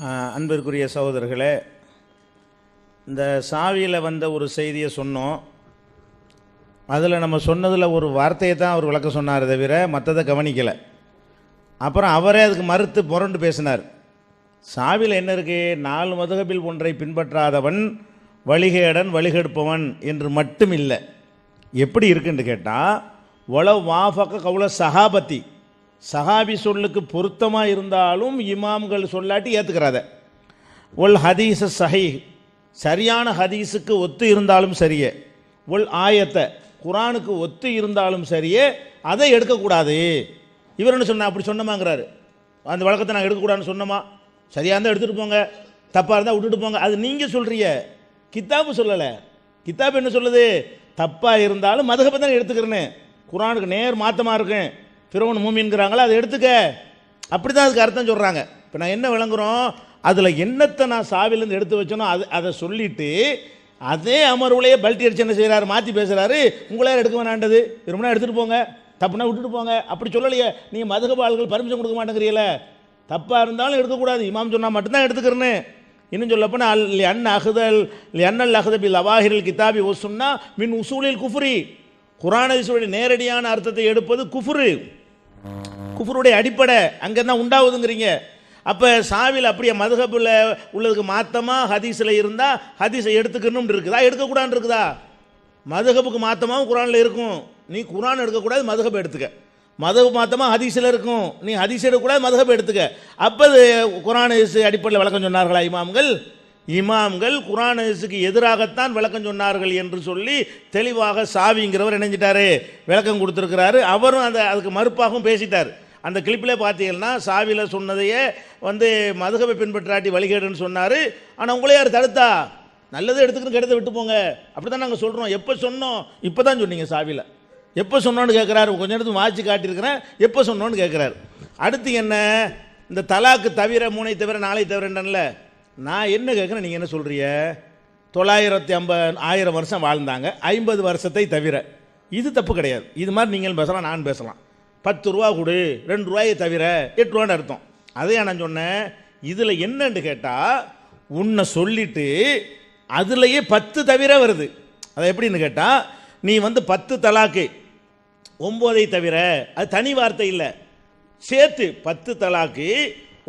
அன்பிற்குரிய சகோதரர்களே, இந்த சாவியில் வந்த ஒரு செய்தியை சொன்னோம். அதில் நம்ம சொன்னதில் ஒரு வார்த்தையை தான் அவர் விளக்க சொன்னார் தவிர மற்றதை கவனிக்கலை. அப்புறம் அவரே அதுக்கு மறுத்து புரண்டு பேசினார். சாவியில் என்ன இருக்குது? 4 மதுஹபில் ஒன்றை பின்பற்றாதவன் வழிகேடன் வழிகெடுப்பவன் என்று மட்டும் இல்லை. எப்படி இருக்குன்னு கேட்டால், ஒள வாஃபக கவுல சஹாபத்தி, சஹாபி சொல்லுக்கு பொருத்தமாக இருந்தாலும் இமாம்கள் சொல்லாட்டி ஏற்றுக்கிறாத. ஒல் ஹதீஸ சஹீ, சரியான ஹதீஸுக்கு ஒத்து இருந்தாலும் சரியே. ஒல் ஆயத்தை, குரானுக்கு ஒத்து இருந்தாலும் சரியே, அதை எடுக்கக்கூடாது. இவர் என்ன சொன்னால் அப்படி சொன்னமாங்கிறாரு. அந்த வழக்கத்தை நான் எடுக்கக்கூடாதுன்னு சொன்னோமா? சரியாக இருந்தால் எடுத்துகிட்டு போங்க, தப்பாக இருந்தால் விட்டுட்டு போங்க. அது நீங்கள் சொல்கிறீங்க, கித்தாபு சொல்லலை. கித்தாபு என்ன சொல்லுது? தப்பாக இருந்தாலும் மதுஹபை தான் எடுத்துக்கிறேன்னு. குரானுக்கு நேர் மாற்றமாக இருக்கேன், ஃபிரௌன் மூமின்கிறாங்களா, அதை எடுத்துக்க. அப்படி தான் அதுக்கு அர்த்தம் சொல்கிறாங்க. இப்போ நான் என்ன விளங்குறோம்? அதில் என்னத்தை நான் சாவிலேருந்து எடுத்து வச்சனோ அதை சொல்லிவிட்டு அதே அமர்வுலையே பல்ட்டி அடிச்சு என்ன செய்கிறாரு? மாற்றி பேசுகிறாரு. உங்களால் எடுக்க வேணாண்டது, விரும்பினா எடுத்துகிட்டு போங்க, தப்புனா விட்டுட்டு போங்க. அப்படி சொல்லலையே. நீங்கள் மதுஹப் ஆள்கள் பர்மிஷன் கொடுக்க மாட்டேங்கிறீங்கள. தப்பாக இருந்தாலும் எடுக்கக்கூடாது, இமாம் சொன்னால் மட்டும்தான் எடுத்துக்கிறேன்னு. இன்னும் சொல்லப்போனால் அன்னல் அஹ்தபில் அவாஹிரில் கிதாபி ஒசுன்னா மின் உசூலில் குஃப்ரி, குர்ஆனுடைய நேரடியான அர்த்தத்தை எடுப்பது குஃப்ரு, குஃப்ருடைய அடிப்படை அங்கே தான் உண்டாகுதுங்கிறீங்க. அப்போ சாவில் அப்படியே மதுஹபில் உள்ளதுக்கு மாற்றமாக ஹதீஸில் இருந்தால் ஹதீஸை எடுத்துக்கணும்னு இருக்குதா, எடுக்கக்கூடாதுன்னு இருக்குதா? மதுஹபுக்கு மாற்றமாகவும் குர்ஆனில் இருக்கும். நீ குர்ஆன் எடுக்கக்கூடாது, மதுஹப் எடுத்துக்க. மதுஹப் மாற்றமாக ஹதீஸில் இருக்கும், நீ ஹதீஸ் எடுக்கக்கூடாது, மதுஹப் எடுத்துக்க. அப்போ குர்ஆன் அடிப்படையில் விளக்கம் சொன்னார்களா இமாம்கள்? இமாம்கள் குர்ஆன் ஹதீஸுக்கு எதிராகத்தான் விளக்கம் சொன்னார்கள் என்று சொல்லி தெளிவாக சாவிங்கிறவர் இணைஞ்சிட்டாரு, விளக்கம் கொடுத்துருக்கிறாரு. அவரும் அதுக்கு மறுப்பாகவும் பேசிட்டார். அந்த கிளிப்பில் பார்த்தீங்கன்னா சாவியில் சொன்னதையே மதுஹபை பின்பற்றாட்டி வழிகேடுன்னு சொன்னார். ஆனால் உங்களே யார் தடுத்தா? நல்லதை எடுத்துக்கணும், கெடுத்து விட்டு போங்க. அப்படி தான் நாங்கள் சொல்கிறோம். எப்போ சொன்னோம்? இப்போ தான் சொன்னீங்க சாவியில். எப்போ சொன்னோன்னு கேட்குறாரு. கொஞ்சம் நேரத்துக்கு வாட்சி காட்டியிருக்கிறேன், எப்போ சொன்னோன்னு கேட்குறாரு. அடுத்து என்ன? இந்த தலாக்கு தவிர 3 தவிர 4 தவிரன்றல. நான் என்ன கேட்குறேன், நீங்கள் என்ன சொல்கிறீங்க? 950 வருஷம் வாழ்ந்தாங்க, 50 வருஷத்தை தவிர. இது தப்பு கிடையாது. இது மாதிரி நீங்கள் பேசலாம், நான் பேசலாம். 10 ரூபா கொடு, 2 ரூபாயை தவிர 8 ரூபான்னு அர்த்தம். அதையா நான் சொன்னேன். இதில் என்னன்னு கேட்டால், உன்னை சொல்லிட்டு அதுலேயே 10 தவிர வருது. அதை எப்படின்னு கேட்டால், நீ 10 தலாக்கு 9 தவிர, அது தனி வார்த்தை இல்லை, சேர்த்து 10 தலாக்கு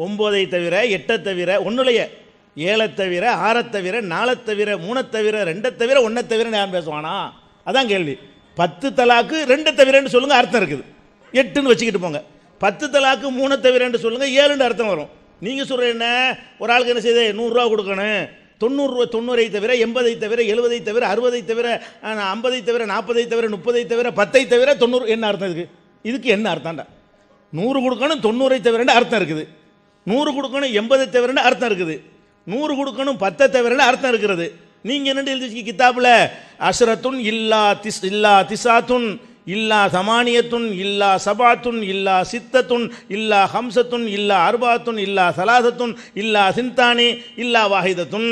9 தவிர 8 தவிர 1 7 தவிர 6 தவிர 4 தவிர 3 தவிர 2 தவிர 1 தவிர நான் பேசுவானா? அதான் கேள்வி. 10 தலாக்கு 2 தவிரன்னு சொல்லுங்கள், அர்த்தம் இருக்குது. 8ன்னு வச்சுக்கிட்டு போங்க. 10 தலாக்கு 3 தவிரன்னு சொல்லுங்கள், 7ன்னு அர்த்தம் வரும். நீங்கள் சொல்கிற என்ன? ஒரு ஆளுக்கு என்ன செய்யுது? 100 ரூபா கொடுக்கணும், 90 தவிர 80 தவிர 70 தவிர 60 தவிர 50 தவிர 40 தவிர 30 தவிர 10 தவிர 90. என்ன அர்த்தம் இதுக்கு? இதுக்கு என்ன அர்த்தம்டா? 100 கொடுக்கணும் 90 தவிரன்னு அர்த்தம் இருக்குது, 100 கொடுக்கணும் 80 தவிரன்னு அர்த்தம் இருக்குது, 100 கொடுக்கணும் 10 தவிரன்னு அர்த்தம் இருக்கிறது. நீங்கள் என்ன எழுதி கிதாபில்? அஷ்ரத்துன் இல்லா திசாத்துன் இல்லா சமானியத்துன் இல்லா சபாத்துன் இல்லா சித்தத்துன் இல்லா ஹம்சத்துன் இல்லா அர்பாத்துன் இல்லா சலாசத்துன் இல்லா சிந்தானி இல்லா வாஹிதத்துன்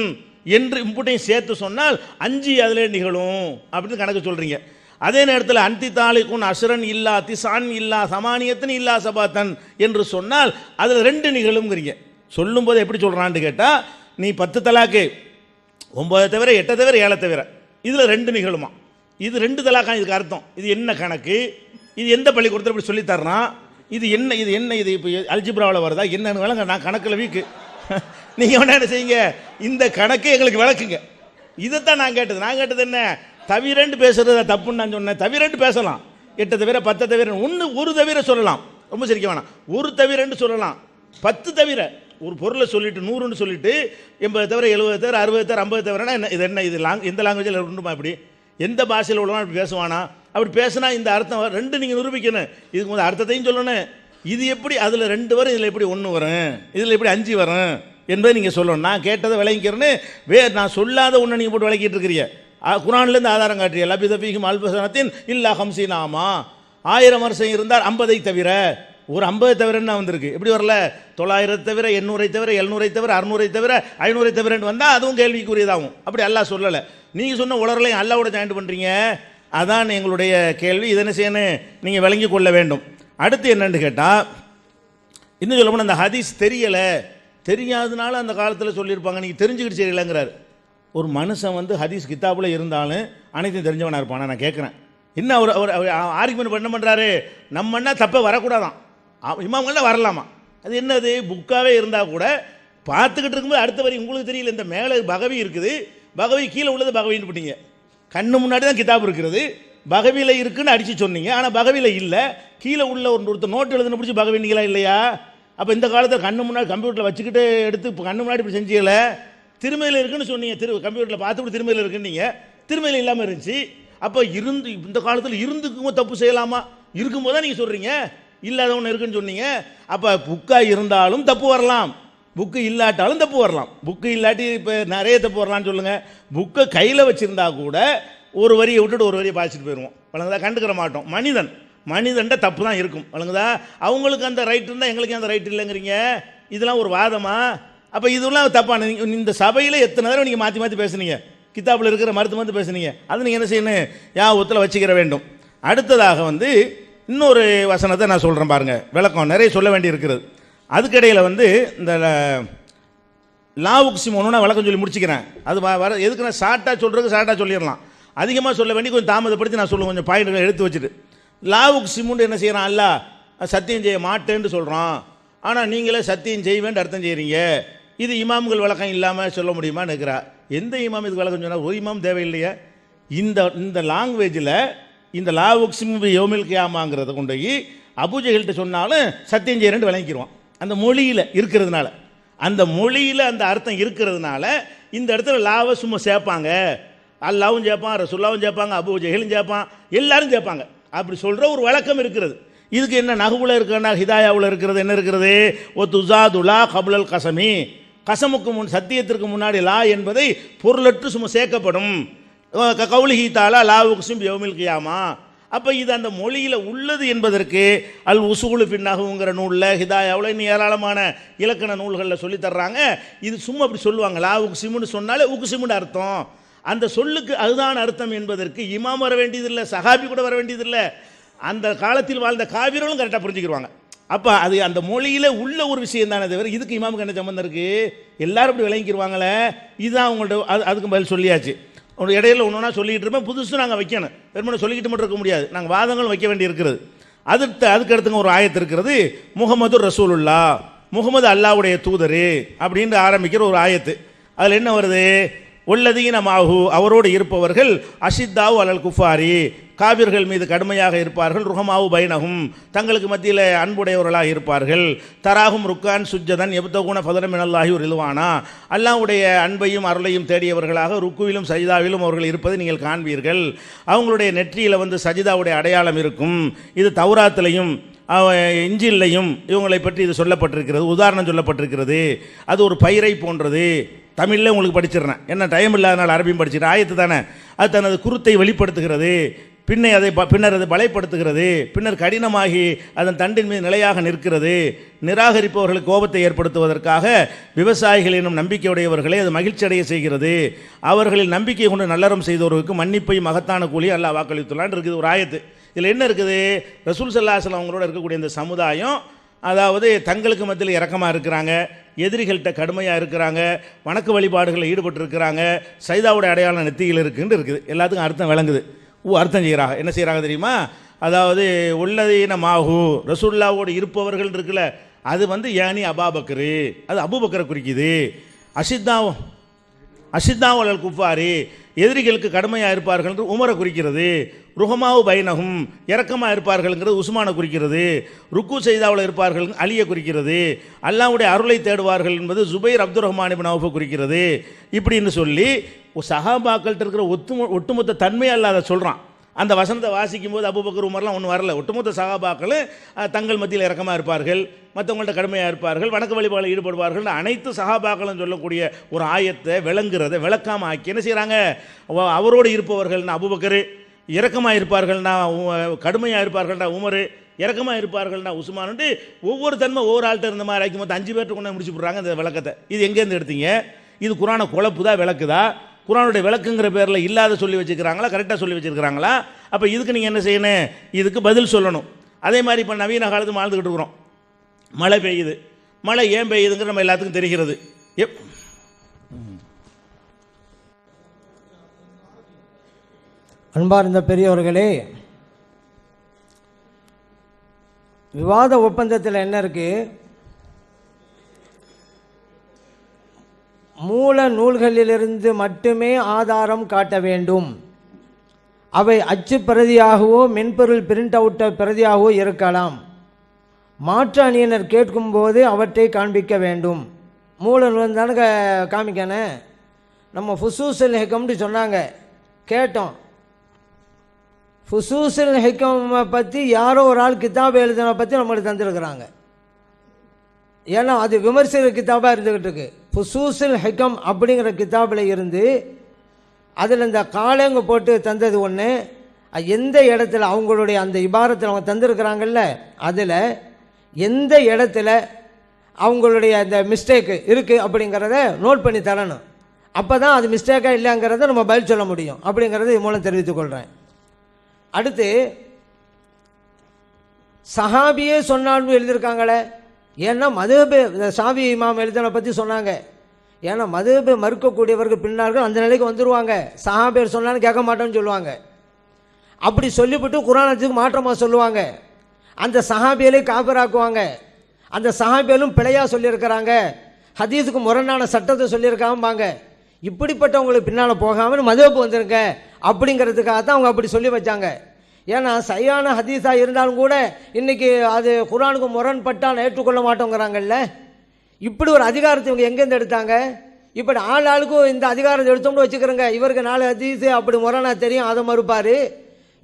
என்று இம்புட்டையும் சேர்த்து சொன்னால் 5 அதில் நிகழும் அப்படின்னு கணக்கு சொல்கிறீங்க. அதே நேரத்தில் அந்தி தாலிக்குன் அஷ்ரன் இல்லா திசான் இல்லா சமானியத்தன் இல்லா சபாத்தன் என்று சொன்னால் அதில் 2 நிகழும்ங்கிறீங்க. சொல்லும்போது எப்படி சொல்கிறான்னு கேட்டால், நீ 10 தலாக்கு 9 தவிர 8 தவிர 7 தவிர இதில் 2 நிகழுமா? இது 2 தலாக்கா? இதுக்கு அர்த்தம் இது என்ன கணக்கு? இது எந்த பள்ளிக்கூடத்தில் இப்படி சொல்லித்தர்றான்? இது என்ன? இது இப்போ அல்ஜிப்ராவில் வருதா என்னன்னு விளங்க. நான் கணக்கில் வீக்கு. நீங்கள் வேணா என்ன செய்யுங்க, இந்த கணக்கை எங்களுக்கு விளக்குங்க. இதைத்தான் நான் கேட்டது என்ன? தவிரண்டு பேசுறது தப்புன்னு நான் சொன்னேன். தவிரண்டு பேசலாம், 8 தவிர 10 தவிர ஒரு தவிர சொல்லலாம், ரொம்ப சிரிக்க வேணாம். ஒரு தவிரண்டு சொல்லலாம். 10 தவிர ஒரு பொருளை சொல்லிட்டு 100ன்னு சொல்லிட்டு 80 தவிர 70 தவிர 60 தவிர 50 தவிரனா என்ன? இது என்ன? இது எந்த லாங்குவேஜில் உண்டுமா? இப்படி எந்த பாஷையில் உள்ளவன் அப்படி பேசுவானா? அப்படி பேசுனா இந்த அர்த்தம் 2 நீங்கள் நிரூபிக்கணும். இதுக்கு அர்த்தத்தையும் சொல்லணும். இது எப்படி அதில் 2 வரும், இதில் எப்படி 1 வரும், இதில் எப்படி 5 வரும் என்பதை நீங்கள் சொல்லணும். நான் கேட்டதை விளங்கிக்கிறேன்னு நான் சொல்லாத ஒன்று நீங்கள் போட்டு விளக்கிட்டு இருக்கிறீங்க. குர்ஆன்லேருந்து ஆதாரம் காட்டுறிய. லபிதபீஹிம் அல்பசனத்தின் இல்லா ஹம்சீனாமா, 1000 வருஷம் இருந்தால் 50 தவிர. ஒரு 50 தவிரன்னு வந்திருக்கு. எப்படி வரல? 900 தவிர 800 தவிர 700 தவிர 600 தவிர 500 தவிரன்னு வந்தால் அதுவும் கேள்விக்குரியதாகும். அப்படி அல்லாஹ் சொல்லலை. நீங்கள் சொன்ன உலகலையும் அல்லாவோட ஜாயின்ட் பண்ணுறீங்க. அதான் எங்களுடைய கேள்வி. இதை என்ன செய்யணும்? நீங்கள் விளங்கி கொள்ள வேண்டும். அடுத்து என்னன்னு கேட்டால், இன்னும் சொல்ல போனால் அந்த ஹதீஸ் தெரியலை, தெரியாதனால அந்த காலத்தில் சொல்லியிருப்பாங்க, நீங்கள் தெரிஞ்சுக்கிட்டு செய்யலைங்கிறார். ஒரு மனுஷன் வந்து ஹதீஸ் கித்தாபில் இருந்தாலும் அனைத்தையும் தெரிஞ்சவனாக இருப்பானா? நான் கேட்குறேன். என்ன அவர் அவர் ஆர்குமெண்ட் பண்ண பண்ணுறாரு, நம்மன்னா தப்பே வரக்கூடாதான், இமாம்கள்லாம் வரலாமா? அது என்னது? புக்காகவே இருந்தால் கூட பார்த்துக்கிட்டு இருக்கும்போது அடுத்த வரி உங்களுக்கு தெரியல, இந்த மேலே பகவி இருக்குது, பகவி கீழே உள்ளது பகவின்னு போட்டீங்க. கண்ணு முன்னாடி தான் கிதாப் இருக்கிறது, பகவியில் இருக்குன்னு அடித்து சொன்னீங்க. ஆனால் பகவியில் இல்லை, கீழே உள்ள ஒருத்தர் நோட்டு எழுதுன பிடிச்சி பகவினீங்களா இல்லையா? அப்போ இந்த காலத்தில் கண்ணு முன்னாடி கம்ப்யூட்டரில் வச்சுக்கிட்டு எடுத்து இப்போ கண்ணு முன்னாடி இப்படி செஞ்சீங்கள, திருமையில் இருக்குன்னு சொன்னீங்க. கம்ப்யூட்டரில் பார்த்துக்கிட்டு திருமையில் இருக்குன்னு நீங்கள், திருமையில் இல்லாமல் இருந்துச்சு. அப்போ இருந்து இந்த காலத்தில் இருந்துக்கும் தப்பு செய்யலாமா? இருக்கும்போது தான் நீங்கள் சொல்கிறீங்க இல்லாத ஒன்று இருக்குன்னு சொன்னீங்க. அப்போ புக்காக இருந்தாலும் தப்பு வரலாம், புக்கு இல்லாட்டாலும் தப்பு வரலாம். புக்கு இல்லாட்டி இப்போ நிறைய தப்பு வரலான்னு சொல்லுங்கள். புக்கை கையில் வச்சுருந்தா கூட ஒரு வரியை விட்டுட்டு ஒரு வரியை பாய்ச்சிட்டு போயிடுவோம், வழங்குதா? கண்டுக்கிற மாட்டோம். மனிதன்ட தப்பு தான் இருக்கும், வழங்குதா? அவங்களுக்கு அந்த ரைட் இருந்தால் எங்களுக்கு அந்த ரைட் இல்லைங்கிறீங்க. இதெல்லாம் ஒரு வாதமா? அப்போ இதெல்லாம் தப்பான. இந்த சபையில் எத்தனை தடவை நீங்கள் மாற்றி மாற்றி பேசுனீங்க, கித்தாப்பில் இருக்கிற மருத்துவ பேசுனீங்க. அது நீங்கள் என்ன செய்யணும், ஒத்தில் வச்சுக்கிற வேண்டும். அடுத்ததாக வந்து இன்னொரு வசனத்தை நான் சொல்கிறேன் பாருங்கள், விளக்கம் நிறைய சொல்ல வேண்டி இருக்கிறது. அதுக்கிடையில் வந்து இந்த லாவுக்சிம் ஒன்று நான் விளக்கம் சொல்லி முடிச்சுக்கிறேன். அது வர எதுக்கு நான் ஷார்ட்டாக சொல்கிறதுக்கு ஷார்ட்டாக சொல்லிடலாம், அதிகமாக சொல்ல வேண்டி கொஞ்சம் தாமதப்படுத்தி நான் சொல்லுவேன், கொஞ்சம் பாயிண்ட்களை எடுத்து வச்சுட்டு. லாவுக்சிமுன்னு என்ன செய்கிறான், அல்ல சத்தியம் செய்ய மாட்டேன்னு சொல்கிறான், ஆனால் நீங்களே சத்தியம் செய்வேன்னு அர்த்தம் செய்கிறீங்க. இது இமாம்கள் விளக்கம் இல்லாமல் சொல்ல முடியுமான்னு இருக்கிறா. எந்த இமாம் இதுக்கு விளக்கம் சொன்னால்? ஒரு இமாம் தேவையில்லையே. இந்த லாங்குவேஜில் இந்த லாவுக்சிம் யோமில் கியாமாங்கிறத கொண்டு போய் அபூஜஹல்கிட்ட சொன்னாலும் சத்தியம் செய்கிறேன்னு விளங்கிடுவான். அந்த மொழியில் இருக்கிறதுனால, அந்த மொழியில் அந்த அர்த்தம் இருக்கிறதுனால இந்த இடத்துல லாவை சும்மா சேர்ப்பாங்க. அல்லாவும் சேர்ப்பான், ரசூல்லாவும் சேர்ப்பாங்க, அபூஜஹலும் சேர்ப்பான், எல்லாரும் சேர்ப்பாங்க. அப்படி சொல்கிற ஒரு வழக்கம் இருக்கிறது. இதுக்கு என்ன நகுவில் இருக்கிறனா ஹிதாயாவில் இருக்கிறது என்ன இருக்கிறது? ஓ துசாதுலா கபுலல் கசமி, கசமுக்கு முன் சத்தியத்திற்கு முன்னாடி லா என்பதை பொருளற்று சும்மா சேர்க்கப்படும். கவுலி ஹீதாலா லாவுக்சிம் யௌமில் கியாமா. அப்போ இது அந்த மொழியில் உள்ளது என்பதற்கு அல் உசூலு பின்னகுங்கிற நூலில், ஹிதாயாவில், இன்னும் ஏராளமான இலக்கண நூல்களில் சொல்லித்தர்றாங்க. இது சும்மா அப்படி சொல்லுவாங்க, லாவுக்சிம்னு சொன்னாலே உக்குசிம்னு அர்த்தம். அந்த சொல்லுக்கு அதுதான் அர்த்தம் என்பதற்கு இமாம் வர வேண்டியதில்லை, சஹாபி கூட வர வேண்டியதில்லை, அந்த காலத்தில் வாழ்ந்த காவிர்களும் கரெக்டாக புரிஞ்சுக்கிடுவாங்க. அப்போ அது அந்த மொழியில் உள்ள ஒரு விஷயம் தானே தவிர இதுக்கு இமாமுக்கு என்ன சம்பந்தம் இருக்குது? எல்லாரும் இப்படி விளங்கிடுவாங்களே. இதுதான் அவங்கள்ட்ட அதுக்கு பதில் சொல்லியாச்சு. ஒரு இடையில ஒன்றுனா சொல்லிகிட்டு இருப்பேன், புதுசு நாங்கள் வைக்கணும், வெறுமனை சொல்லிக்கிட்டு மட்டும் இருக்க முடியாது, நாங்கள் வாதங்களும் வைக்க வேண்டி இருக்கிறது. அதுக்கு அடுத்துங்க ஒரு ஆயத்து இருக்கிறது, முகமது ரசூலுல்லா, முகமது அல்லாவுடைய தூதரு அப்படின்னு ஆரம்பிக்கிற ஒரு ஆயத்து. அதில் என்ன வருது? உள்ளதீன மாஹு, அவரோடு இருப்பவர்கள், அஷித்தாவு அலல் குஃபாரி, காபிர்கள் மீது கடுமையாக இருப்பார்கள், ருஹமாவு பைனகும், தங்களுக்கு மத்தியில் அன்புடையவர்களாக இருப்பார்கள், தராகும் ருக்கான் சுஜ்ஜதன் எப்தகுன ஃபதரமினல்லாஹி ஒரு இல்வானா, அல்லாஹ்வுடைய அன்பையும் அருளையும் தேடியவர்களாக ருக்குவிலும் சஜிதாவிலும் அவர்கள் இருப்பதை நீங்கள் காண்பீர்கள். அவங்களுடைய நெற்றியில் வந்து சஜிதாவுடைய அடையாளம் இருக்கும். இது தௌராத்திலையும் இஞ்சில்லையும் இவங்களை பற்றி இது சொல்லப்பட்டிருக்கிறது, உதாரணம் சொல்லப்பட்டிருக்கிறது. அது ஒரு பயிரை போன்றது. தமிழில் உங்களுக்கு படிச்சிடுறேன், என்ன டைம் இல்லாதனால அரபியும் படிச்சிடறேன். ஆயத்து தானே. அது தனது குருத்தை வெளிப்படுத்துகிறது, பின்னர் அதை பலைப்படுத்துகிறது, பின்னர் கடினமாகி அதன் தண்டின் மீது நிலையாக நிற்கிறது. நிராகரிப்பவர்களுக்கு கோபத்தை ஏற்படுத்துவதற்காக விவசாயிகள் என்னும் நம்பிக்கையுடையவர்களை அது மகிழ்ச்சி அடைய செய்கிறது. அவர்களில் நம்பிக்கை கொண்டு நல்லறம் செய்தவர்களுக்கு மன்னிப்பை மகத்தான கூலி அல்லாஹ் வாக்களித்துள்ளான் இருக்குது ஒரு ஆயத்து. இதில் என்ன இருக்குது? ரசூல் ஸல்லல்லாஹு அலைஹி வஸல்லம் அவங்களோட இருக்கக்கூடிய இந்த சமுதாயம், அதாவது தங்களுக்கு மத்தியில் இரக்கமாக இருக்கிறாங்க, எதிரிகள்கிட்ட கடுமையாக இருக்கிறாங்க, வணக்க வழிபாடுகளில் ஈடுபட்டு இருக்கிறாங்க, சைதாவுடைய அடையாளம் நெத்தியில் இருக்குன்னு இருக்குது. எல்லாத்துக்கும் அர்த்தம் விளங்குது. அர்த்தம் செய்கிறாங்க. என்ன செய்கிறாங்க தெரியுமா? அதாவது உள்ளதீன மாஹு, ரசூலுல்லாவோடு இருப்பவர்கள் இருக்குல்ல, அது வந்து யானி அபாபக்கரு, அது அபூபக்கரை குறிக்குது. அஷித்தாவ் அலல் குஃபாரி, எதிரிகளுக்கு கடுமையாக இருப்பார்கள் என்று உமரை குறிக்கிறது. ருஹமாவு பைனகும், இரக்கமாக இருப்பார்கள்ங்கிறது உஸ்மானை குறிக்கிறது. ருக்கு செய்தாவில் இருப்பார்கள் அலியை குறிக்கிறது. அல்லாஹ்வுடைய அருளை தேடுவார்கள் என்பது ஜுபைர் அப்துல் ரஹ்மான் இப்னு அவுஃபை குறிக்கிறது. இப்படின்னு சொல்லி சஹாபாக்கள்கிட்ட இருக்கிற ஒட்டுமொத்த தன்மை அல்லாத சொல்கிறான். அந்த வசனத்தை வாசிக்கும் போது அபூபக்கர் உமர்லாம் ஒன்றும் வரல. ஒட்டுமொத்த சஹாபாக்கள் தங்கள் மத்தியில் இரக்கமாக இருப்பார்கள், மற்றவங்கள்ட்ட கடுமையாக இருப்பார்கள், வணக்க வழிபாடில் ஈடுபடுவார்கள். அனைத்து சஹாபாக்களும் சொல்லக்கூடிய ஒரு ஆயத்தை விளக்காமல் ஆக்கி என்ன செய்கிறாங்க? அவரோடு இருப்பவர்கள்னா அபூபக்கர், இரக்கமாக இருப்பார்கள்னா கடுமையாக இருப்பார்கள்னா உமர், இரக்கமாக இருப்பார்கள்னா உஸ்மான்ட்டு ஒவ்வொரு தன்மை ஒவ்வொரு ஆள்கிட்ட இருந்த மாதிரி ஆக்கி மொத்தம் 5 பேர்ட்டு கொண்டு முடிச்சு விட்றாங்க இந்த விளக்கத்தை. இது எங்கேருந்து எடுத்தீங்க? இது குரானை குழப்புதா விளக்குதா? குரானுடைய விளக்குங்கிற பேரில் இல்லாத சொல்லி வச்சுக்கிறாங்களா, கரெக்டாக சொல்லி வச்சுருக்கிறாங்களா? அப்போ இதுக்கு நீங்கள் என்ன செய்யணும்? இதுக்கு பதில் சொல்லணும். அதே மாதிரி இப்போ நவீன காலத்து வாழ்ந்துக்கிட்டு இருக்கிறோம். மழை பெய்யுது, மழை ஏன் பெய்யுதுங்கிற நம்ம எல்லாத்துக்கும் தெரிகிறது. அன்பார்ந்த பெரியவர்களே, விவாத ஒப்பந்தத்தில் என்ன இருக்கு? மூல நூல்களிலிருந்து மட்டுமே ஆதாரம் காட்ட வேண்டும். அவை அச்சு பிரதியாகவோ மென்பொருள் பிரிண்ட் அவுட் பிரதியாகவோ இருக்கலாம். மாற்று அணியினர் கேட்கும்போது அவற்றை காண்பிக்க வேண்டும். மூல நூல் தானே காமிக்கணும். நம்ம ஃபுசூஸுல் ஹிகம்னு சொன்னாங்க, கேட்டோம். ஃபுசூஸுல் ஹிகமை பற்றி யாரோ ஒரு ஆள் கிதாப் எழுதின பற்றி நம்மளுக்கு தந்துருக்குறாங்க. ஏன்னா அது விமர்சன கிதாபாக இருந்துக்கிட்டு இருக்கு. ஃபுசூஸுல் ஹிகம் அப்படிங்கிற கிதாபில் இருந்து அதில் இந்த காலங்க போட்டு தந்தது ஒன்று. எந்த இடத்துல அவங்களுடைய அந்த இபாரத்தில் அவங்க தந்துருக்குறாங்கல்ல, அதில் எந்த இடத்துல அவங்களுடைய அந்த மிஸ்டேக்கு இருக்குது அப்படிங்கிறத நோட் பண்ணி தரணும். அப்போ தான் அது மிஸ்டேக்காக இல்லைங்கிறத நம்ம பதில் சொல்ல முடியும் அப்படிங்கிறத இது மூலம் தெரிவித்துக்கொள்கிறேன். அடுத்து, சஹாபியே சொன்னாலும் எழுதியிருக்காங்களே. ஏன்னா மதுஹப் ஷாஃபி இமாம் எழுதின பற்றி சொன்னாங்க. ஏன்னா மதுஹப் மறுக்கக்கூடியவர்கள் பின்னார்கள் அந்த நிலைக்கு வந்துடுவாங்க. சஹாபியர் சொன்னாலும் கேட்க மாட்டோம்னு சொல்லுவாங்க. அப்படி சொல்லிவிட்டு குர்ஆனுக்கு மாற்றமாக சொல்லுவாங்க. அந்த சஹாபியலை காபிராக்குவாங்க. அந்த சஹாபியலும் பிழையாக சொல்லியிருக்கிறாங்க, ஹதீஸுக்கு முரணான சட்டத்தை சொல்லியிருக்காம்பாங்க. இப்படிப்பட்டவங்களுக்கு பின்னால் போகாமல் மதுஹப் வந்திருக்க அப்படிங்கிறதுக்காக தான் அவங்க அப்படி சொல்லி வச்சாங்க. ஏன்னா சரியான ஹதீஸாக இருந்தாலும் கூட இன்றைக்கி அது குர்ஆனுக்கு முரண்பட்டால் ஏற்றுக்கொள்ள மாட்டோங்கிறாங்கல்ல. இப்படி ஒரு அதிகாரத்தை இவங்க எங்கேருந்து எடுத்தாங்க? இப்படி ஆளுக்கும் இந்த அதிகாரத்தை எடுத்தோம்னு வச்சுக்கிறோங்க. இவருக்கு 4 ஹதீஸு அப்படி முரணா தெரியும், அதை மறுப்பார்.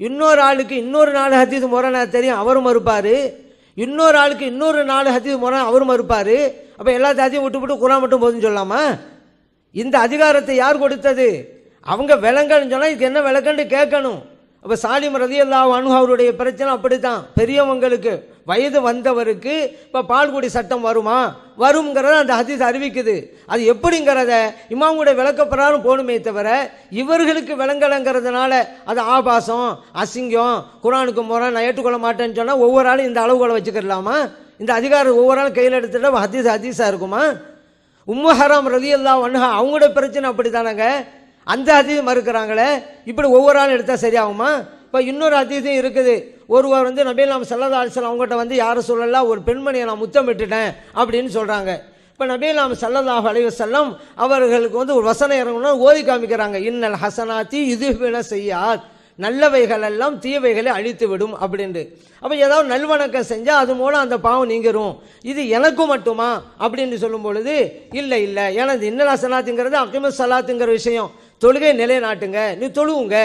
இன்னொரு ஆளுக்கு இன்னொரு 4 ஹதீஸ் முரணா தெரியும், அவர் மறுப்பார். இன்னொரு ஆளுக்கு இன்னொரு 4 ஹதீஸ் முரணா அவர் மறுப்பார். அப்போ எல்லா ஹதீஸையும் விட்டு குர்ஆன் மட்டும் போதுன்னு சொல்லலாமா? இந்த அதிகாரத்தை யார் கொடுத்தது? அவங்க விளங்கன்னு சொன்னால் இதுக்கு என்ன விளக்கன்னு கேட்கணும். அப்போ சாலிம் ரலியல்லாஹு அன்ஹு அவருடைய பிரச்சனை அப்படித்தான். பெரியவங்களுக்கு வயது வந்தவருக்கு இப்போ பால்குடி சட்டம் வருமா? வருங்கிறத அந்த ஹதீஸ் அறிவிக்குது. அது எப்படிங்கிறத இமாமுடைய விளக்கப்பிரகாரம் போகணுமே தவிர இவர்களுக்கு விளங்கலைங்கிறதுனால அது ஆபாசம், அசிங்கம், குர்ஆனுக்கு முரண், நான் ஏற்றுக்கொள்ள மாட்டேன்னு சொன்னால் ஒவ்வொரு ஆளும் இந்த அளவுகளை வச்சுக்கிடலாமா? இந்த அதிகாரம் ஒவ்வொரு ஆளும் கையில் எடுத்துகிட்டு ஹதீஸாக இருக்குமா? உம்மு ஹராம் ரலியல்லாஹு அன்ஹா அவங்களுடைய பிரச்சனை அப்படி தானங்க. அந்த ஹதீஸ் மறுக்கிறாங்களே. இப்படி ஒவ்வொரு ஆளும் எடுத்தால் சரியாகுமா? இப்போ இன்னொரு ஹதீஸும் இருக்குது. ஒருவர் நபிகள் நாயகம் ஸல்லல்லாஹு அலைஹி வஸல்லம் அவங்ககிட்ட யாரும் சொல்லலாம், ஒரு பெண்மணியை நான் முத்தமிட்டுட்டேன் அப்படின்னு சொல்கிறாங்க. இப்போ நபிகள் நாயகம் ஸல்லல்லாஹு அலைஹி வஸல்லம் அவர்களுக்கு ஒரு வசனம் இறங்கணும், ஓதி காமிக்கிறாங்க. இன்னல் ஹசனாத்தி யுத்ஹிபுன ஸய்யிஆத், நல்லவைகள் எல்லாம் தீயவைகளை அழித்து விடும் அப்படின்ட்டு. அப்போ ஏதாவது நல்வணக்கம் செஞ்சால் அது மூலம் அந்த பாவம் நீங்கிரும். இது எனக்கு மட்டுமா அப்படின்னு சொல்லும் பொழுது இல்லை இல்லை, ஏன்னா இது இன்னல் ஹசனாத்துங்கிறது அகிமஸ் ஸலாத்துங்கிற விஷயம். தொழுகை நிலைநாட்டுங்க, நீ தொழுவுங்க,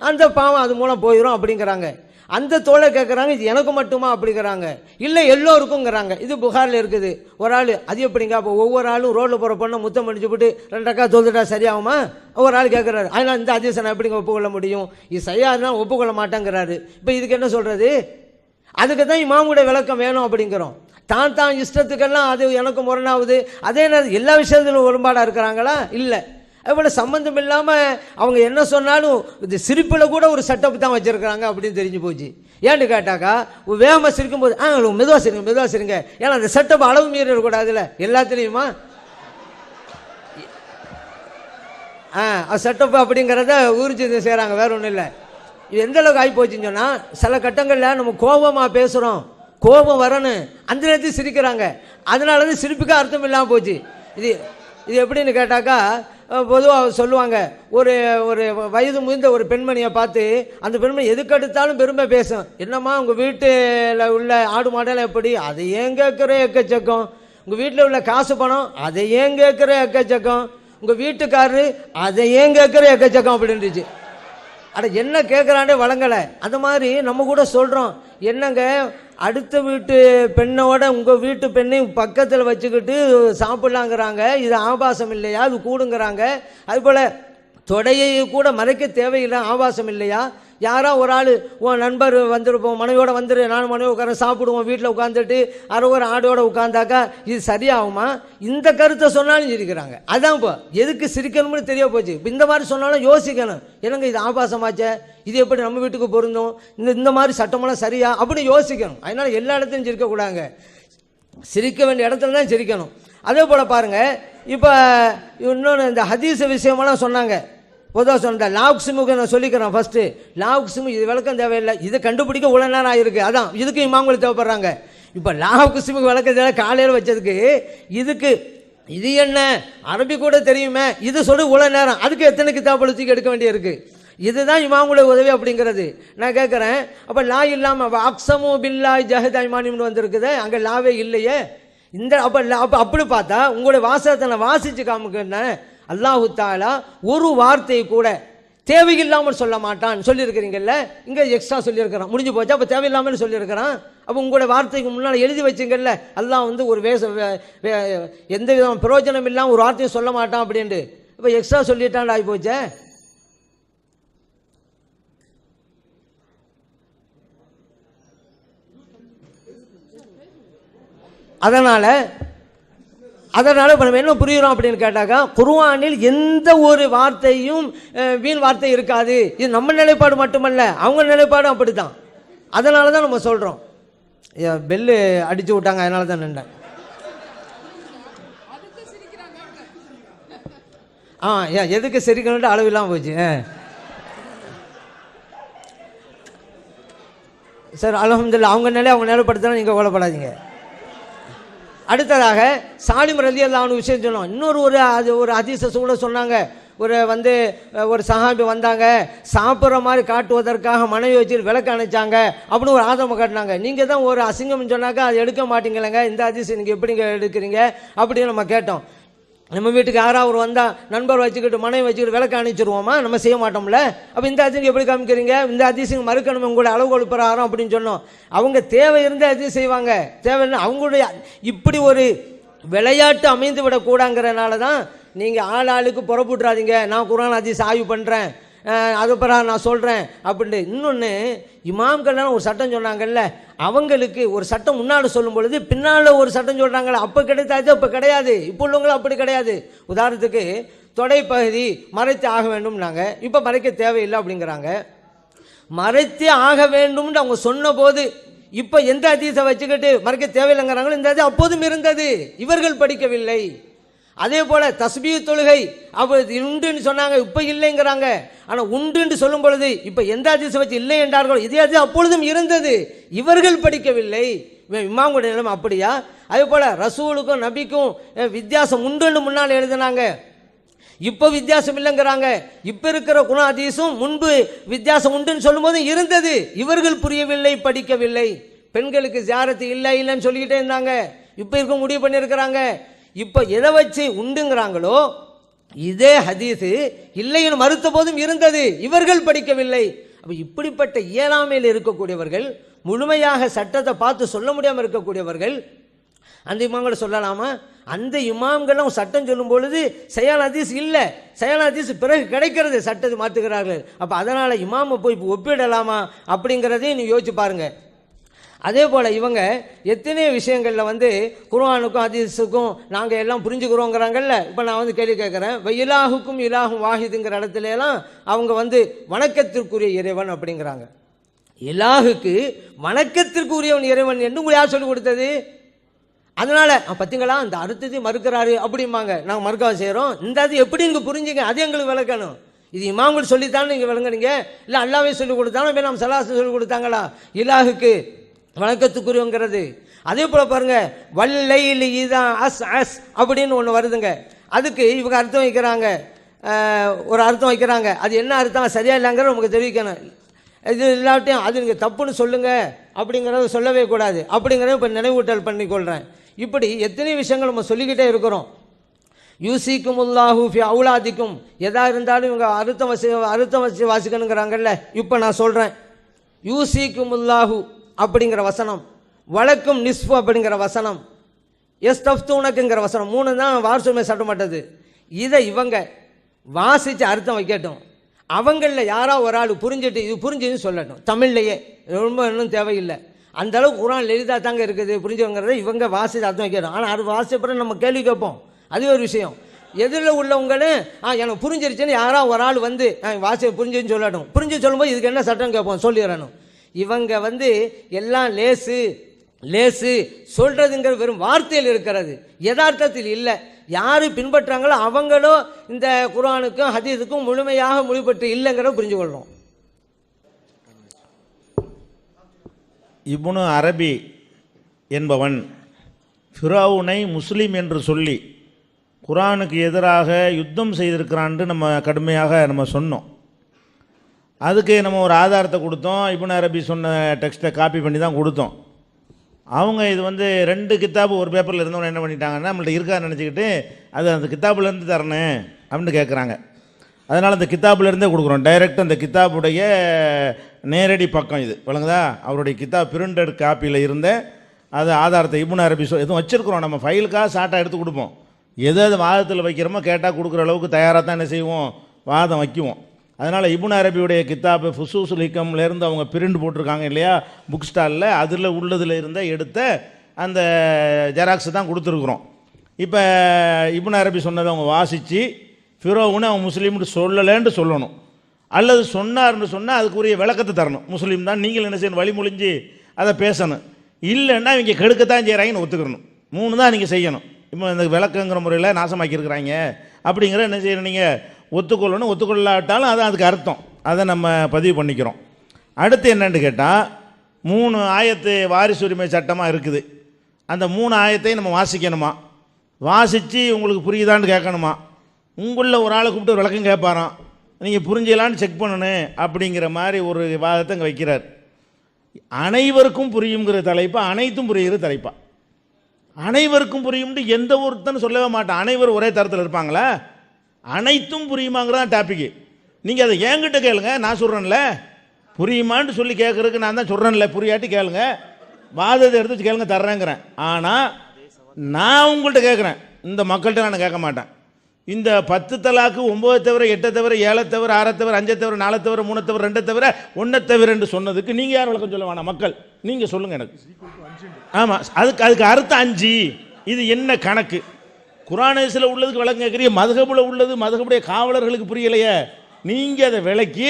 அந்த பாவம் அது மூலம் போயிடும் அப்படிங்கிறாங்க. அந்த தோழை கேட்குறாங்க, இது எனக்கு மட்டுமா அப்படிங்கிறாங்க. இல்லை எல்லோருக்குங்கிறாங்க. இது புகாரில் இருக்குது. ஒரு ஆள் அது எப்படிங்க? அப்போ ஒவ்வொரு ஆளும் ரோட்டில் போகிற பொண்ணை முத்தம் முடிச்சு விட்டு 2 ரக்கா தொழுதுட்டா சரியாகுமா? ஒரு ஆள் கேட்குறாரு. அதனால் இந்த ஹதீஸை நான் எப்படிங்க ஒப்புக்கொள்ள முடியும்? இது சரியாதுன்னா ஒப்புக்கொள்ள மாட்டேங்கிறாரு. இப்போ இதுக்கு என்ன சொல்கிறது? அதுக்கு தான் இமாமுடைய விளக்கம் வேணும் அப்படிங்கிறோம். தான் இஷ்டத்துக்கெல்லாம் அது எனக்கு முரணாகுது. அதே நேரம் எல்லா விஷயத்திலும் உடன்பாடாக இருக்கிறாங்களா? இல்லை. அதுபோல் சம்பந்தம் இல்லாமல் அவங்க என்ன சொன்னாலும் இது சிரிப்பில் கூட ஒரு செட்டப் தான் வச்சுருக்கிறாங்க அப்படின்னு தெரிஞ்சு போச்சு. ஏன்னு கேட்டாக்கா வேகமாக சிரிக்கும்போது மெதுவாக சிரிங்க மெதுவாக சிரிங்க, ஏன்னா அந்த செட்டப் அளவு மீறி இருக்கக்கூடாதுல்ல எல்லாத்துலேயுமா. செட்டப் அப்படிங்கிறத ஊறிச்சு செய்கிறாங்க, வேற ஒன்றும் இல்லை. இது எந்த அளவுக்கு ஆகி போச்சுன்னு சொன்னால் சில கட்டங்களில் நம்ம கோபமாக பேசுகிறோம், கோபம் வரணும், அந்த நேரத்தில் சிரிக்கிறாங்க. அதனால தான் சிரிப்புக்கு அர்த்தம் இல்லாமல் போச்சு. இது இது எப்படின்னு கேட்டாக்கா பொதுவாக சொல்லுவாங்க, ஒரு ஒரு வயது முதிர்ந்த ஒரு பெண்மணியை பார்த்து அந்த பெண்மணி எதுக்கெடுத்தாலும் பெருமை பேசும். என்னம்மா உங்கள் வீட்டில் உள்ள ஆடு மாடெல்லாம் எப்படி? அதை ஏன் கேட்குற எக்கச்சக்கம். உங்கள் வீட்டில் உள்ள காசு பணம், அதை ஏன் கேட்குற எக்கச்சக்கம். உங்கள் வீட்டுக்காரரு, அதை ஏன் கேட்குற எக்கச்சக்கம் அப்படின்ட்டுச்சு. அட என்ன கேட்குறாண்டே வழங்கலை. அந்த மாதிரி நம்ம கூட சொல்கிறோம், என்னங்க அடுத்த வீட்டு பெண்ணோட உங்கள் வீட்டு பெண்ணையும் பக்கத்தில் வச்சுக்கிட்டு சாப்பிட்லாங்கிறாங்க, இது ஆபாசம் இல்லையா? அது கூடுங்கிறாங்க. அதுபோல் தொடையை கூட மறைக்க தேவையில்லை, ஆபாசம் இல்லையா? யாரோ ஒரு ஆள் உன் நண்பர் வந்துருப்போம், மனைவியோட வந்துரு, நான் மனைவி உட்கார சாப்பிடுவோம், வீட்டில் உட்காந்துட்டு ஒரு ஆடோட உட்காந்தாக்கா இது சரியாகுமா? இந்த கருத்தை சொன்னாலும் சிரிக்கிறாங்க. அதான் இப்போ எதுக்கு சிரிக்கணும்னு தெரிய போச்சு. இப்போ இந்த மாதிரி சொன்னாலும் யோசிக்கணும், என்னங்க இது ஆபாசமாச்சே, இது எப்படி நம்ம வீட்டுக்கு பொருந்தும், இந்த மாதிரி சட்டமெல்லாம் சரியா அப்படி யோசிக்கணும். அதனால் எல்லா இடத்துலையும் சிரிக்கக்கூடாங்க. சிரிக்க வேண்டிய இடத்துல தான் சிரிக்கணும். அதே போல் பாருங்கள், இப்போ இன்னொன்று இந்த ஹதீஸ் விஷயமெல்லாம் சொன்னாங்க. பொதுவாக சொன்ன லாக்ஸிமுக்கு நான் சொல்லிக்கிறேன். ஃபஸ்ட்டு லாக்ஸிமு இது விளக்கம் தேவையில்லை, இதை கண்டுபிடிக்க உள்ள நேரம் ஆகிருக்கு. அதான் இதுக்கு இமாம்கள் தேவைப்படுறாங்க. இப்போ லாக்ஸிமுக்கு விளக்கம் தேவை காலையில் வச்சதுக்கு இதுக்கு இது என்ன அரபி கூட தெரியுமே, இது சொல்லி உள்ள நேரம், அதுக்கு எத்தனை கிதாப் தூக்கி எடுக்க வேண்டியிருக்கு. இதுதான் இமாமுடைய உதவி அப்படிங்கிறது. நான் கேட்குறேன், அப்போ லா இல்லாமல் அக்ஸமு பில்லாஹி ஜஹத ஐமானிம்னு வந்திருக்குது, அங்கே லாவே இல்லையே. இந்த அப்போ அப்படி பார்த்தா உங்களுடைய வாசகத்தை நான் வாசித்து காமிக்கிறேன். அல்லாஹு தாலா ஒரு வார்த்தையை கூட தேவையில்லாமல் சொல்ல மாட்டான் சொல்லியிருக்கிறீங்கல்ல, இங்கே எக்ஸ்ட்ரா சொல்லியிருக்கிறான், முடிஞ்சு போச்சு. அப்போ தேவையில்லாமல் சொல்லியிருக்கிறான். அப்போ உங்களுடைய வார்த்தைக்கு முன்னால் எழுதி வச்சுங்கல்ல, அல்லாஹ் வந்து ஒரு எந்த விதமான பிரயோஜனம் இல்லாமல் ஒரு வார்த்தையை சொல்ல மாட்டான் அப்படின்ட்டு. இப்போ எக்ஸ்ட்ரா சொல்லிட்டான் ஆகி போச்சே. அதனால் இப்போ நம்ம என்ன புரிகிறோம் அப்படின்னு கேட்டாக்கா, குர்ஆனில் எந்த ஒரு வார்த்தையும் வீண் வார்த்தை இருக்காது. இது நம்ம நிலைப்பாடு மட்டுமல்ல, அவங்க நிலைப்பாடும் அப்படி தான். அதனால தான் நம்ம சொல்கிறோம். பெல்லு அடித்து விட்டாங்க, அதனால தான் நின்றேன். எதுக்கு சிரிக்கணுன்ட்டு அளவில்லாமல் போச்சு. சார் அல்ஹம்துலில்லாஹ், அவங்க நிலைப்படுத்தினா நீங்கள் கவலைப்படாதீங்க. அடுத்ததாக சாலிம் ரலியல்லாஹு அன்ஹு விஷயம் சொன்னோம். இன்னொரு ஒரு ஹதீஸை கூட சொன்னாங்க. ஒரு சஹாபி வந்தாங்க, சாப்பிட்ற மாதிரி காட்டுவதற்காக மனைவி வச்சு விளக்கு அணைச்சாங்க அப்படின்னு ஒரு ஆதரவு காட்டினாங்க. நீங்கள் தான் ஒரு அசிங்கம்னு சொன்னாக்கா அதை எடுக்க மாட்டீங்களேங்க, இந்த ஹதீஸ் நீங்கள் எப்படிங்க எடுக்கிறீங்க அப்படின்னு நம்ம கேட்டோம். நம்ம வீட்டுக்கு யாராவது வந்தால் நண்பர் வச்சுக்கிட்டு மனைவி வச்சுக்கிட்டு விளக்கு அணைச்சிருவோமா? நம்ம செய்ய மாட்டோம்ல. அப்போ இந்த அதிசயம் எப்படி காமிக்கிறீங்க? இந்த அதிசயம் மறுக்கணும் உங்களுடைய அளவுகோல் பிரகாரம் அப்படின்னு சொன்னோம். அவங்க தேவை இருந்தால் அதிசயம் செய்வாங்க, தேவைன்னா அவங்களுடைய இப்படி ஒரு விளையாட்டு அமைந்து விடக்கூடாங்கிறனால தான் நீங்கள் ஆளுக்கு புறப்பட்டுறாதீங்க, நான் குர்ஆன் ஹதீஸ் ஆய்வு பண்ணுறேன், அது பிறகு நான் சொல்கிறேன் அப்படின்ட்டு. இன்னொன்று, இமாம்கள்லாம் ஒரு சட்டம் சொன்னாங்கல்ல, அவங்களுக்கு ஒரு சட்டம் முன்னாடி சொல்லும் பொழுது பின்னால் ஒரு சட்டம் சொல்கிறாங்களே, அப்போ கிடைத்தாச்சு அப்போ கிடையாது. இப்போ உள்ளவங்களும் அப்படி கிடையாது. உதாரணத்துக்கு தொடைப்பகுதி மறைத்து ஆக வேண்டும்னாங்க, இப்போ மறைக்க தேவையில்லை அப்படிங்கிறாங்க. மறைத்து ஆக வேண்டும்னு அவங்க சொன்ன போது இப்போ எந்த ஹதீஸை வச்சுக்கிட்டு மறைக்க தேவையில்லைங்கிறாங்களோ, இந்த ஹதீஸ் அப்போதும் இருந்தது, இவர்கள் படிக்கவில்லை. அதே போல தஸ்பீஹ் தொழுகை அப்போ உண்டுன்னு சொன்னாங்க, இப்போ இல்லைங்கிறாங்க. ஆனால் உண்டுன்னு சொல்லும் பொழுது இப்போ எந்த ஹதீஸை வச்சு இல்லை என்றார்களோ இதே ஹதீஸ் அப்பொழுதும் இருந்தது, இவர்கள் படிக்கவில்லை. இமாமுடைய நிலைமை அப்படியா? அதே போல ரசூலுக்கும் நபிக்கும் வித்தியாசம் உண்டுன்னு முன்னால் எழுதினாங்க, இப்போ வித்தியாசம் இல்லைங்கிறாங்க. இப்போ இருக்கிற குர்ஆன் ஹதீஸும் முன்பு வித்தியாசம் உண்டுன்னு சொல்லும்போது இருந்தது, இவர்கள் புரியவில்லை, படிக்கவில்லை. பெண்களுக்கு ஜியாரத்து இல்லைன்னு சொல்லிக்கிட்டே இருந்தாங்க, இப்போ இருக்க முடிவு பண்ணியிருக்கிறாங்க. இப்போ எதை வச்சு உண்டுங்கிறாங்களோ இதே ஹதீஸு இல்லைன்னு மறுத்த போதும் இருந்தது, இவர்கள் படிக்கவில்லை. அப்போ இப்படிப்பட்ட இயலாமையில் இருக்கக்கூடியவர்கள், முழுமையாக சட்டத்தை பார்த்து சொல்ல முடியாமல் இருக்கக்கூடியவர்கள் அந்த இமாம்களை சொல்லலாமா? அந்த இமாம்களும் சட்டம் சொல்லும் பொழுது செயல் ஹதீஸ் இல்லை, செயல் ஹதீஸ் பிறகு கிடைக்கிறது, சட்டத்தை மாற்றுகிறார்கள். அப்போ அதனால் இமாமை போய் ஒப்பிடலாமா அப்படிங்கிறதையும் நீ யோசிச்சு பாருங்க. அதே போல் இவங்க எத்தனையோ விஷயங்களில் குர்ஆனுக்கும் ஹதீஸுக்கும் நாங்கள் எல்லாம் புரிஞ்சுக்கிறோங்கிறாங்கல்ல. இப்போ நான் கேள்வி கேட்குறேன், இலாஹுக்கும் இலாஹும் வாஹிதுங்கிற இடத்துல எல்லாம் அவங்க வணக்கத்திற்குரிய இறைவன் அப்படிங்கிறாங்க. இலாஹுக்கு வணக்கத்திற்குரியவன் இறைவன் என்று உங்களுக்கு யார் சொல்லிக் கொடுத்தது? அதனால் பார்த்தீங்களா அந்த அர்த்தத்தை மறுக்கிறாரு அப்படிம்பாங்க. நாங்கள் மறுக்க செய்கிறோம். இந்த அது எப்படி நீங்கள் புரிஞ்சுங்க, அது எங்களுக்கு விளக்கணும். இது இமாம்கள் சொல்லித்தானே நீங்கள் விளங்குறீங்க, இல்லை அல்லாவே சொல்லிக் கொடுத்தாலும் நம்ம சலாசு சொல்லிக் கொடுத்தாங்களா இலாஹுக்கு வணக்கத்துக்குரியவங்கிறது? அதே போல் பாருங்க, வல்லைலி இதா அஸ் அஸ் அப்படின்னு ஒன்று வருதுங்க. அதுக்கு இவங்க அர்த்தம் வைக்கிறாங்க, ஒரு அர்த்தம் வைக்கிறாங்க. அது என்ன அர்த்தம் சரியா இல்லைங்கிற நமக்கு தெரிவிக்கணும். இது இல்லாட்டையும் அது நீங்கள் தப்புன்னு சொல்லுங்கள் அப்படிங்கிறத சொல்லவே கூடாது அப்படிங்கிறத இப்போ நினைவூட்டல் பண்ணிக்கொள்கிறேன். இப்படி எத்தனை விஷயங்கள் நம்ம சொல்லிக்கிட்டே இருக்கிறோம். யூசிக்குமுல்லாஹு ஃபி அவுலாதிக்கும், எதாக இருந்தாலும் இவங்க அர்த்தம் வச்சு வாசிக்கணுங்கிறாங்கல்ல. இப்போ நான் சொல்கிறேன், யூசிக்குமுல்லாஹு அப்படிங்கிற வசனம், வழக்கும் நிஸ்ஃபு அப்படிங்கிற வசனம், எஸ்தஃப்தூனக்குங்கிற வசனம், 3 தான் வாரசுமை சட்டப்பட்டது. இதை இவங்க வாசித்து அர்த்தம் வைக்கட்டும். அவங்களில் யாரோ ஒரு ஆள் புரிஞ்சுட்டு இது புரிஞ்சுன்னு சொல்லட்டும் தமிழ்லையே, ரொம்ப இன்னும் தேவையில்லை. அந்த அளவுக்கு குர்ஆன் எளிதாக தாங்க இருக்குது புரிஞ்சவங்கிறத இவங்க வாசித்து அர்த்தம் வைக்கட்டும். ஆனால் அது வாசிப்பறம் நம்ம கேள்வி கேட்போம், அது ஒரு விஷயம். எதிரில் உள்ளவங்களும் எனக்கு புரிஞ்சிருச்சுன்னு யாரோ ஒரு ஆள் வாசி புரிஞ்சுன்னு சொல்லட்டும். புரிஞ்சு சொல்லும்போது இதுக்கு என்ன சட்டம் கேட்போம் சொல்லிடணும். இவங்க எல்லாம் லேசு லேசு சொல்கிறதுங்கிற வெறும் வார்த்தையில் இருக்கிறது, யதார்த்தத்தில் இல்லை. யார் பின்பற்றாங்களோ அவங்களும் இந்த குர்ஆனுக்கும் ஹதீஸுக்கும் முழுமையாக மொழிபெற்று இல்லைங்கிறத புரிஞ்சு கொள்கிறோம். இப்னு அரபி என்பவன் ஃபிரௌனை முஸ்லீம் என்று சொல்லி குர்ஆனுக்கு எதிராக யுத்தம் செய்திருக்கிறான்ட்டு நம்ம கடுமையாக சொன்னோம். அதுக்கு நம்ம ஒரு ஆதாரத்தை கொடுத்தோம். இப்னு அரபி சொன்ன டெக்ஸ்ட்டை காப்பி பண்ணி தான் கொடுத்தோம். அவங்க இது 2 கித்தாபு ஒரு பேப்பரில் இருந்தவங்க என்ன பண்ணிட்டாங்கன்னா, நம்மள்ட்ட இருக்கான்னு நினச்சிக்கிட்டு அது அந்த கித்தாப்புலேருந்து தரணும் அப்படின்னு கேட்குறாங்க. அதனால் அந்த கித்தாப்புலேருந்தே கொடுக்குறோம். டைரெக்டாக அந்த கித்தாபுடைய நேரடி பக்கம் இது விளங்குதா. அவருடைய கித்தாப் பிரிண்டட் காப்பியில் இருந்த அது ஆதாரத்தை இப்னு அரபி எதுவும் வச்சுருக்குறோம். நம்ம ஃபைலுக்காக ஷார்ட்டாக எடுத்து கொடுப்போம். எது வாதத்தில் வைக்கிறோமோ கேட்டால் கொடுக்குற அளவுக்கு தயாராக தான் என்ன செய்வோம், வாதம் வைக்குவோம். அதனால் இப்னு அரபியுடைய கித்தாப் ஃபுசூஸுல் ஹிகம்லேருந்து அவங்க பிரிண்ட் போட்டிருக்காங்க இல்லையா புக் ஸ்டாலில், அதில் உள்ளதில் இருந்த எடுத்த அந்த ஜெராக்ஸ் தான் கொடுத்துருக்குறோம். இப்போ இப்னு அரபி சொன்னதை அவங்க வாசித்து ஃபிரௌனை அவன் முஸ்லீம்னு சொல்லலைன்னு சொல்லணும், அல்லது சொன்னார்னு சொன்னால் அதுக்குரிய விளக்கத்தை தரணும். முஸ்லீம் தான் நீங்கள் என்ன செய்யணும், வழிமொழிஞ்சு அதை பேசணும். இல்லைன்னா இவங்க கெடுக்கத்தான் செய்கிறாங்கன்னு ஒத்துக்கிறணும். 3 தான் நீங்கள் செய்யணும். இப்போ இந்த விளக்கங்கிற முறையில் நாசமாக்கியிருக்கிறாங்க அப்படிங்கிற என்ன செய்யணும், நீங்கள் ஒத்துக்கொள்ளணும். ஒத்துக்கொள்ளாட்டாலும் அதான் அதுக்கு அர்த்தம். அதை நம்ம பதிவு பண்ணிக்கிறோம். அடுத்து என்னன்னு கேட்டால் 3 ஆயத்து வாரிசுரிமை சட்டமாக இருக்குது. அந்த 3 ஆயத்தையும் நம்ம வாசிக்கணுமா, வாசித்து உங்களுக்கு புரியுதான்னு கேட்கணுமா, உங்களில் ஒரு ஆளை கூப்பிட்டு விளக்கம் கேட்பாராம், நீங்கள் புரிஞ்சலான்னு செக் பண்ணணும் அப்படிங்கிற மாதிரி ஒரு வாதத்தை இங்கே வைக்கிறார். அனைவருக்கும் புரியுங்கிற தலைப்பா, அனைத்தும் புரியுற தலைப்பா. அனைவருக்கும் புரியும்னு எந்த ஒருத்தன்னு சொல்லவே மாட்டான். அனைவரும் ஒரே தரத்தில் இருப்பாங்களா? அனைத்தும் புரியுமாங்கிறதான் டாப்பிக்கு. நீங்கள் அதை என்கிட்ட கேளுங்க, நான் சொல்கிறேன்ல. புரியுமான்னு சொல்லி கேட்குறதுக்கு நான் தான் சொல்கிறேன்ல, புரியாட்டி கேளுங்க, வாதத்தை எடுத்து வச்சு கேளுங்க, தர்றேங்கிறேன். ஆனால் நான் உங்கள்கிட்ட கேட்குறேன், இந்த மக்கள்கிட்ட நான் கேட்க மாட்டேன். இந்த 10 தலாக்கு 9 தவிர 8 தவிர 7 தவிர 6 தவிர 5 தவிர 4 தவிர 3 தவிர 2 தவிர 1 தவிர என்று சொன்னதுக்கு நீங்கள் யார் விளக்கம் சொல்ல வேணாம், மக்கள் நீங்கள் சொல்லுங்கள் எனக்கு. ஆமாம், அதுக்கு அர்த்தம் 5. இது என்ன கணக்கு? குர்ஆனில் உள்ளதுக்கு விளக்கம் கேட்குறீங்க, மதுஹபுல உள்ளது மதுஹபுடைய காவலர்களுக்கு புரியலையே. நீங்கள் அதை விளக்கி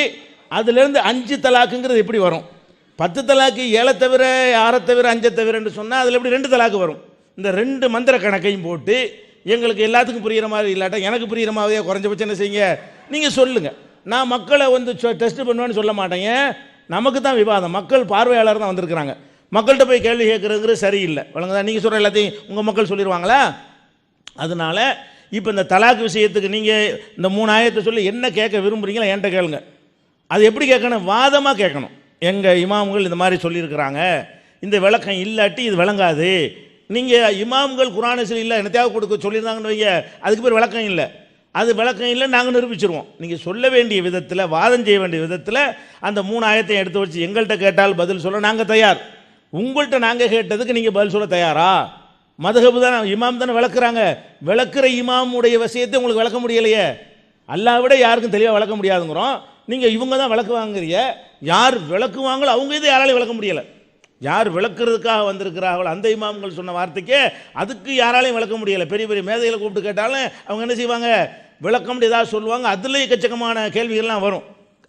அதுலேருந்து 5 தலாக்குங்கிறது எப்படி வரும்? 10 தலாக்கு 7 தவிர 6 தவிர 5 தவிரன்னு சொன்னால் அதில் எப்படி 2 தலாக்கு வரும்? இந்த 2 மந்திர கணக்கையும் போட்டு எங்களுக்கு எல்லாத்துக்கும் புரிகிற மாதிரி இல்லாட்டா எனக்கு புரிகிற மாதிரியே குறைஞ்சபட்சம் என்ன செய்யுங்க, நீங்கள் சொல்லுங்கள். நான் மக்களை டெஸ்ட் பண்ணுவேன்னு சொல்ல மாட்டேங்க. நமக்கு தான் விவாதம், மக்கள் பார்வையாளர் தான் வந்திருக்கிறாங்க. மக்கள்கிட்ட போய் கேள்வி கேட்குறதுங்கிறது சரியில்லை. வழங்குதா? நீங்கள் சொல்கிற எல்லாத்தையும் உங்கள் மக்கள் சொல்லிடுவாங்களா? அதனால் இப்போ இந்த தலாக் விஷயத்துக்கு நீங்கள் இந்த 3 ஆயத்தை சொல்லி என்ன கேட்க விரும்புகிறீங்களோ என்கிட்ட கேளுங்க. அது எப்படி கேட்கணும்? வாதமாக கேட்கணும். எங்கள் இமாம்கள் இந்த மாதிரி சொல்லியிருக்கிறாங்க, இந்த விளக்கம் இல்லாட்டி இது விளங்காது. நீங்கள் இமாம்கள் குர்ஆனில் இல்லை என்னத்தையாவது கொடுக்க சொல்லியிருந்தாங்கன்னு வைங்க, அதுக்கு பேர் விளக்கம் இல்லை. அது விளக்கம் இல்லை, நாங்கள் நிரூபிச்சிருவோம். நீங்கள் சொல்ல வேண்டிய விதத்தில், வாதம் செய்ய வேண்டிய விதத்தில் அந்த 3 ஆயத்தையும் எடுத்து வச்சு எங்கள்கிட்ட கேட்டால் பதில் சொல்ல நாங்கள் தயார். உங்கள்கிட்ட நாங்கள் கேட்டதுக்கு நீங்கள் பதில் சொல்ல தயாரா? மதுஹப் தான், இமாம் தானே விளக்குறாங்க. விளக்குற இமாமுடைய விஷயத்தை உங்களுக்கு விளக்க முடியலையே. அல்லாஹ் விட யாருக்கும் தெளிவாக விளக்க முடியாதுங்கிறோம். நீங்கள் இவங்க தான் விளக்குவாங்கிறீங்க. யார் விளக்குவாங்களோ அவங்க இதை யாராலையும் விளக்க முடியலை. யார் விளக்குறதுக்காக வந்திருக்கிறார்கள் அந்த இமாம்கள் சொன்ன வார்த்தைக்கே அதுக்கு யாராலையும் விளக்க முடியலை. பெரிய பெரிய மேதைகளை கூப்பிட்டு கேட்டாலும் அவங்க என்ன செய்வாங்க, விளக்கம் ஏதாவது சொல்லுவாங்க. அதுலேயும் எக்கச்சக்கமான கேள்விகள்லாம் வரும்.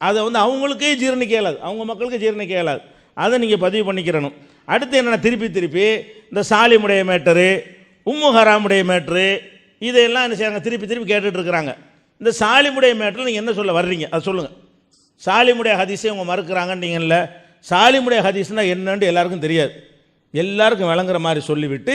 அதை அவங்களுக்கே ஜீரணிக்க இயலாது, அவங்க மக்களுக்கு ஜீரணிக்க இயலாது. அதை நீங்கள் பதிவு பண்ணிக்கிறணும். அடுத்து என்னென்ன, திருப்பி இந்த சாலிமுடைய மேட்டரு, உம்மு ஹராமுடைய மேட்ரு, இதையெல்லாம் என்ன செய்கிறாங்க, திருப்பி கேட்டுட்டு இருக்கிறாங்க. இந்த சாலிமுடைய மேட்டரில் நீங்கள் என்ன சொல்ல வர்றீங்க அதை சொல்லுங்கள். சாலிமுடைய ஹதீஸை அவங்க மறுக்கிறாங்கன்னீங்கல்ல, சாலிமுடைய ஹதீஸ்னால் என்னன்னு எல்லாருக்கும் தெரியாது. எல்லாருக்கும் விளங்குற மாதிரி சொல்லிவிட்டு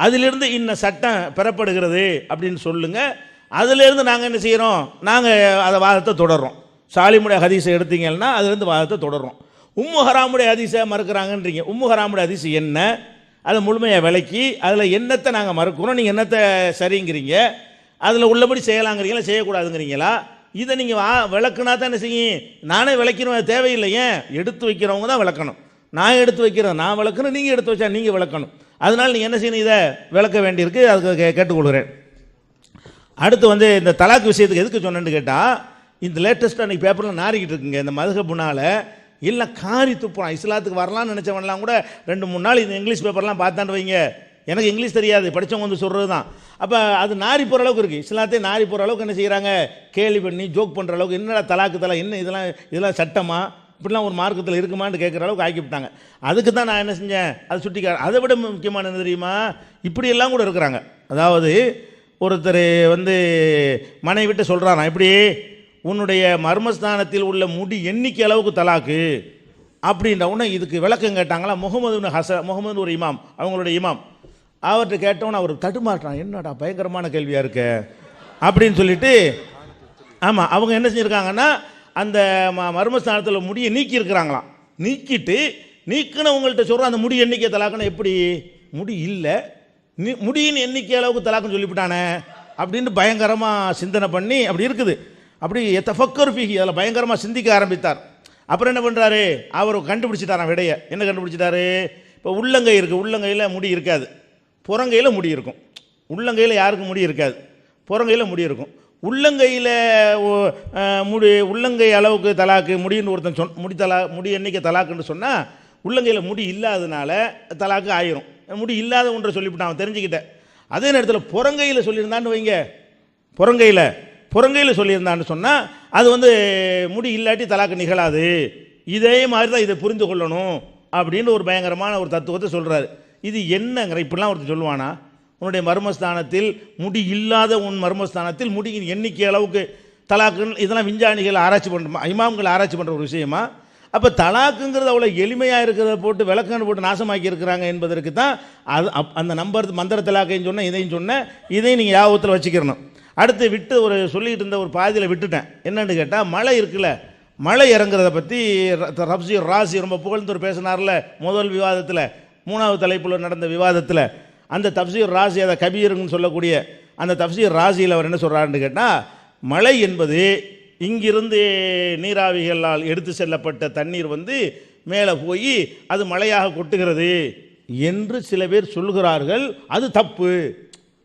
அதிலிருந்து இன்ன சட்டம் பெறப்படுகிறது அப்படின்னு சொல்லுங்கள். அதிலிருந்து நாங்கள் என்ன செய்கிறோம், நாங்கள் அதை வாதத்தை தொடர்றோம். சாலிமுடைய ஹதீஸை எடுத்தீங்கன்னா அதுலேருந்து வாதத்தை தொடர்றோம். உம்மு ஹராமுடைய ஹதீஸை மறுக்கிறாங்கன்றீங்க. உம்மு ஹராமுடைய ஹதீஸ் என்ன, அதை முழுமையாக விளக்கி அதில் என்னத்தை நாங்கள் மறுக்கிறோம், நீங்கள் என்னத்தை சரிங்கிறீங்க, அதில் உள்ளபடி செய்யலாங்கிறீங்களா செய்யக்கூடாதுங்கிறீங்களா? இதை நீங்கள் விளக்குனா தான் என்ன செய்யும். நானே விளக்கணும் தேவையில்லை. ஏன், எடுத்து வைக்கிறவங்க தான் விளக்கணும். நான் எடுத்து வைக்கிறேன், நான் விளக்கணும். நீங்கள் எடுத்து வச்சா நீங்கள் விளக்கணும். அதனால் நீங்கள் என்ன செய்யணும், இதை விளக்க வேண்டியிருக்கு. அதுக்கு கேட்டுக்கொள்கிறேன். அடுத்து இந்த தலாக் விஷயத்துக்கு எதுக்கு சொன்னேன்னு கேட்டால், இந்த லேட்டஸ்ட்டாக அன்றைக்கி பேப்பரில் நாரிக்கிட்டு இருக்குங்க. இந்த மதுஹப்னால இல்லை காரி துப்புறான். இஸ்லாத்துக்கு வரலான்னு நினச்சவன்லாம் கூட 2-3 நாள் இந்த இங்கிலீஷ் பேப்பர்லாம் பார்த்தான்னு வைங்க. எனக்கு இங்கிலீஷ் தெரியாது, படித்தவங்க சொல்கிறது தான். அப்போ அது நாரி போகிற அளவுக்கு இருக்குது. இஸ்லாத்தையே நாரி போகிற அளவுக்கு என்ன செய்கிறாங்க, கேலி பண்ணி ஜோக் பண்ணுற அளவுக்கு. என்னடா தலாக்கு என்ன இதெல்லாம் சட்டமா, இப்படிலாம் ஒரு மார்க்கத்தில் இருக்குமான்னு கேட்குற அளவுக்கு ஆக்கிவிட்டாங்க. அதுக்கு தான் நான் என்ன செஞ்சேன், அதை சுட்டி அதை விட முக்கியமான என்ன தெரியுமா, இப்படியெல்லாம் கூட இருக்கிறாங்க. அதாவது ஒருத்தர் வந்து மனைவிட்டு சொல்கிறாராம், இப்படி உன்னுடைய மர்மஸ்தானத்தில் உள்ள முடி எண்ணிக்கை அளவுக்கு தலாக்கு அப்படின்ற உடனே இதுக்கு விளக்கம் கேட்டாங்களா முகமது ஒரு இமாம், அவங்களுடைய இமாம். அவர்கிட்ட கேட்டவொன்னே அவர் தடுமாற்றான், என்னடா பயங்கரமான கேள்வியாக இருக்க அப்படின்னு சொல்லிட்டு. ஆமாம், அவங்க என்ன செஞ்சுருக்காங்கன்னா அந்த மர்மஸ்தானத்தில் முடியை நீக்கி இருக்கிறாங்களாம். நீக்கிட்டு நீக்கினவங்கள்ட்ட சொல்கிறோம் அந்த முடி எண்ணிக்கை தலாக்குன்னு, எப்படி முடி இல்லை முடியின் எண்ணிக்கை அளவுக்கு தலாக்குன்னு சொல்லிவிட்டானே அப்படின்னு பயங்கரமாக சிந்தனை பண்ணி அப்படி இருக்குது. அப்படி தஃபக்கர் ஃபீஹி, அதில் பயங்கரமாக சிந்திக்க ஆரம்பித்தார். அப்புறம் என்ன பண்ணுறாரு, அவர் கண்டுபிடிச்சிட்டாராம் விடைய. என்ன கண்டுபிடிச்சிட்டாரு, இப்போ உள்ளங்கை இருக்குது, உள்ளங்கையில் முடி இருக்காது, புறங்கையில் முடி இருக்கும். உள்ளங்கையில் யாருக்கு முடி இருக்காது, புறங்கையில் முடி இருக்கும். உள்ளங்கையில் உள்ளங்கை அளவுக்கு தலாக்கு முடின்னு ஒருத்தன் முடி எண்ணிக்கை தலாக்குன்னு சொன்னால் உள்ளங்கையில் முடி இல்லாததுனால தலாக்கு ஆயிரும். முடி இல்லாத ஒன்றை சொல்லிவிட்டான், அவன் தெரிஞ்சுக்கிட்டேன். அதே நேரத்தில் புறங்கையில் சொல்லியிருந்தான்னு வைங்க, புறங்கையில் சொல்லியிருந்தான்னு சொன்னால் அது வந்து முடி இல்லாட்டி தலாக்கு நிகழாது. இதே மாதிரி தான் இதை புரிந்து கொள்ளணும் அப்படின்னு ஒரு பயங்கரமான ஒரு தத்துவத்தை சொல்கிறாரு. இது என்னங்கிற இப்படிலாம் ஒருத்தர் சொல்லுவானா, உன்னுடைய மர்மஸ்தானத்தில் முடி இல்லாத உன் மர்மஸ்தானத்தில் முடியின் எண்ணிக்கை அளவுக்கு தலாக்குன்னு, இதெல்லாம் விஞ்ஞானிகள் ஆராய்ச்சி பண்ணுற இமாம்கள் ஆராய்ச்சி பண்ணுற ஒரு விஷயமா? அப்போ தலாக்குங்கிறது அவ்வளோ எளிமையாக இருக்கிறத போட்டு விளக்கன்னு போட்டு நாசமாக்கி இருக்கிறாங்க என்பதற்கு தான் அது அந்த மந்திர தலாக்கையும் சொன்னேன், இதையும் சொன்னேன். இதையும் நீங்கள் யாபத்தில் வச்சுக்கிறணும். அடுத்து விட்டு ஒரு சொல்லிகிட்டு இருந்த ஒரு பாதியில் விட்டுட்டேன். என்னென்னு கேட்டால், மழை இருக்குல்ல, மழை இறங்குறத பற்றி தப்சீர் ராசி ரொம்ப புகழ்ந்து பேசினார்ல முதல் விவாதத்தில், 3வது தலைப்பில் நடந்த விவாதத்தில். அந்த தப்சீர் ராசி, அதை கபீருன்னு சொல்லக்கூடிய அந்த தப்சீர் ராசியில் அவர் என்ன சொல்கிறாருன்னு கேட்டால், மழை என்பது இங்கிருந்து நீராவிகளால் எடுத்து செல்லப்பட்ட தண்ணீர் வந்து மேலே போய் அது மழையாக கொட்டுகிறது என்று சில பேர் சொல்கிறார்கள். அது தப்பு.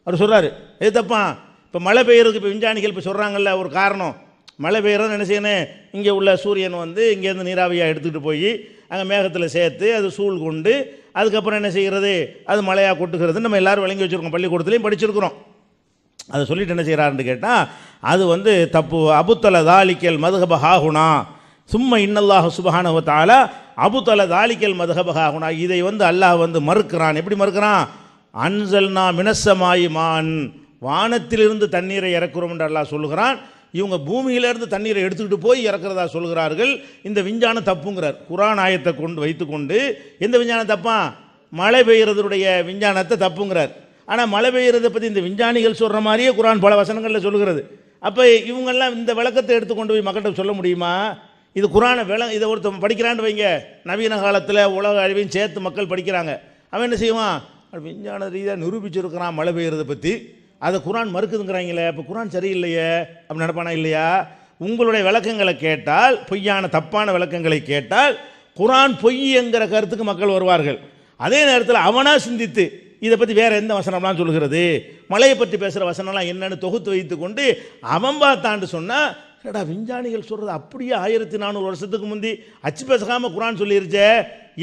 அவர் சொல்கிறாரு, எது தப்பா? இப்போ மழை பெய்யறதுக்கு இப்போ விஞ்ஞானிகள் இப்போ சொல்கிறாங்கல்ல ஒரு காரணம், மழை பெய்யறதுன்னு என்ன செய்யணும், இங்கே உள்ள சூரியன் வந்து இங்கேருந்து நீராவியாக எடுத்துக்கிட்டு போய் அங்கே மேகத்தில் சேர்த்து அது சூழ் கொண்டு அதுக்கப்புறம் என்ன செய்கிறது, அது மழையாக கொட்டுகிறது. நம்ம எல்லோரும் விளங்கி வச்சுருக்கோம், பள்ளிக்கூடத்துலேயும் படிச்சிருக்கிறோம். அதை சொல்லிட்டு என்ன செய்கிறாருன்னு கேட்டால், அது வந்து தப்பு. அபுத்தல தாலிக்கல் மதுஹப ஹாகுனா சும்மா இன்னல்லாஹ் சுபஹானஹு வ தஆலா அபுத்தல தாலிக்கல் மதுஹப ஹாகுனா. இதை வந்து அல்லாஹ் வந்து மறுக்கிறான். எப்படி மறுக்கிறான்? அன்சல்னா மினஸ்ஸமாயி மான், வானத்திலிருந்து தண்ணீரை இறக்குறோம் என்று அல்லாஹ் சொல்லுகிறான். இவங்க பூமியிலிருந்து தண்ணீரை எடுத்துக்கிட்டு போய் இறக்குறதா சொல்கிறார்கள். இந்த விஞ்ஞானம் தப்புங்கிறார். குர்ஆன் ஆயத்தை கொண்டு வைத்துக்கொண்டு எந்த விஞ்ஞானம் தப்பா? மழை பெய்யறதுடைய விஞ்ஞானத்தை தப்புங்கிறார். ஆனால் மழை பெய்யறதை பற்றி இந்த விஞ்ஞானிகள் சொல்கிற மாதிரியே குர்ஆன் பல வசனங்களில் சொல்லுகிறது. அப்போ இவங்கெல்லாம் இந்த விளக்கத்தை எடுத்துக்கொண்டு போய் மக்கள்கிட்ட சொல்ல முடியுமா? இது குர்ஆனை இதை ஒருத்தர் படிக்கிறான்னு வைங்க, நவீன காலத்தில் உலக அறிவையும் சேர்த்து மக்கள் படிக்கிறாங்க. அவன் என்ன செய்வான், விஞ்ஞான ரீதியாக நிரூபிச்சிருக்கிறான் மழை பெய்யறதை பற்றி, அதை குர்ஆன் மறுக்குதுங்கிறாங்களே, அப்போ குர்ஆன் சரியில்லையே அப்படி நடப்பானா இல்லையா? உங்களுடைய விளக்கங்களை கேட்டால், பொய்யான தப்பான விளக்கங்களை கேட்டால் குர்ஆன் பொய் என்கிற கருத்துக்கு மக்கள் வருவார்கள். அதே நேரத்தில் அவனாக சிந்தித்து இதை பற்றி வேறு எந்த வசனம்லாம் சொல்கிறது, மழையை பற்றி பேசுகிற வசனம்லாம் என்னென்னு தொகுத்து வைத்து கொண்டு அவன் பார்த்தான்னு சொன்னால், என்னடா விஞ்ஞானிகள் சொல்கிறது அப்படியே 1400 வருஷத்துக்கு முந்தி அச்சு பேசாமல் குர்ஆன் சொல்லிருச்சே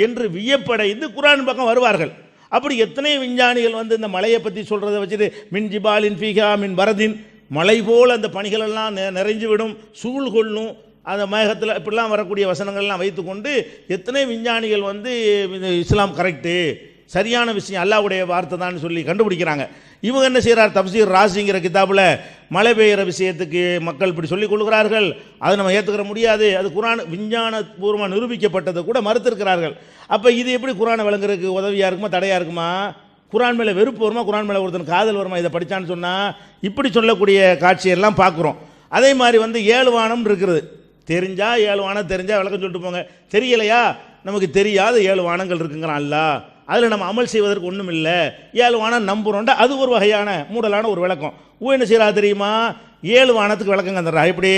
என்று வியப்படைந்து குர்ஆன் பக்கம் வருவார்கள். அப்படி எத்தனை விஞ்ஞானிகள் வந்து இந்த மலையை பற்றி சொல்கிறத வச்சுட்டு மின் ஜிபாலின் ஃபீஹா மின் பரதின், மலை போல் அந்த பணிகளெல்லாம் நிறைஞ்சு விடும், சூழ் கொள்ளும், அந்த மேகத்தில் இப்படிலாம் வரக்கூடிய வசனங்கள்லாம் வைத்துக்கொண்டு எத்தனை விஞ்ஞானிகள் வந்து இஸ்லாம் கரெக்டு, சரியான விஷயம், அல்லாஹ்வுடைய வார்த்தை தான் சொல்லி கண்டுபிடிக்கிறாங்க. இவங்க என்ன செய்கிறார், தப்சீர் ராசிங்கிற கிதாபில் மழை பெய்கிற விஷயத்துக்கு மக்கள் இப்படி சொல்லிக் கொள்கிறார்கள். அதை நம்ம ஏற்றுக்கிற முடியாது, அது குர்ஆன் விஞ்ஞானபூர்வமாக நிரூபிக்கப்பட்டதை கூட மறுத்திருக்கிறார்கள். அப்போ இது எப்படி குர்ஆனை விளங்குறதுக்கு உதவியாக இருக்குமா தடையாக இருக்குமா? குர்ஆன் மேலே வெறுப்பு வருமா, குர்ஆன் மேலே ஒருத்தன் காதல் வருமா இதை படித்தான்னு சொன்னால்? இப்படி சொல்லக்கூடிய காட்சியெல்லாம் பார்க்குறோம். அதே மாதிரி வந்து 7 வானம் இருக்கிறது, தெரிஞ்சால் 7 வானம் தெரிஞ்சால் விளக்கம் சொல்லிட்டு போங்க, தெரியலையா நமக்கு தெரியாத 7 வானங்கள் இருக்குங்கிறான் அல்லாஹ், அதில் நம்ம அமல் செய்வதற்கு ஒன்றும் இல்லை, 7 வானம் நம்புகிறோண்டா அது ஒரு வகையான மூடலான ஒரு விளக்கம். என்ன செய்கிறா தெரியுமா, 7 வானத்துக்கு விளக்கம் தந்துடுறா. இப்படி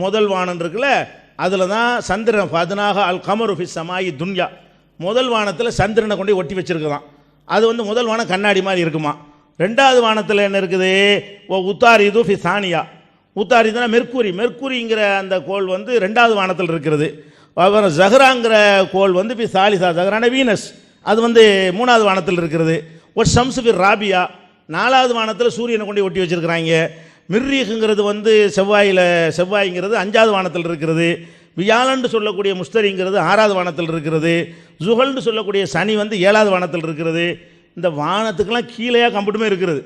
முதல் வானம் இருக்குல்ல, அதில் தான் சந்திரன் ஃபதுனாக அல் கமரு ஃபி சமாயி துன்யா, முதல் வானத்தில் சந்திரனை கொண்டு ஒட்டி வச்சிருக்குதான். அது வந்து முதல் வானம் கண்ணாடி மாதிரி இருக்குமா. 2வது வானத்தில் என்ன இருக்குது, உத்தாரிது ஃபி சானியா, உத்தாரிதுனா மெர்க்குரிங்கிற அந்த கோள் வந்து 2வது வானத்தில் இருக்கிறது. அப்புறம் ஜஹ்ராங்கிற கோள் வந்து ஃபி சாலிசா, ஜஹ்ரான வீனஸ், அது வந்து 3வது வானத்தில் இருக்கிறது. ஒரு ஷம்சு ஃபி ராபியா, 4வது வானத்தில் சூரியனை கொண்டு ஒட்டி வச்சிருக்கிறாங்க. மிர்ரீஹுங்கிறது வந்து செவ்வாய்ங்கிறது 5வது வானத்தில் இருக்கிறது. வியாழன்னு சொல்லக்கூடிய முஸ்தரிங்கிறது 6வது வானத்தில் இருக்கிறது, ஜுஹல்னு சொல்லக்கூடிய சனி வந்து 7வது வானத்தில் இருக்கிறது. இந்த வானத்துக்கெல்லாம் கீழேயா கம்ப்யூட்டருமே இருக்கிறது,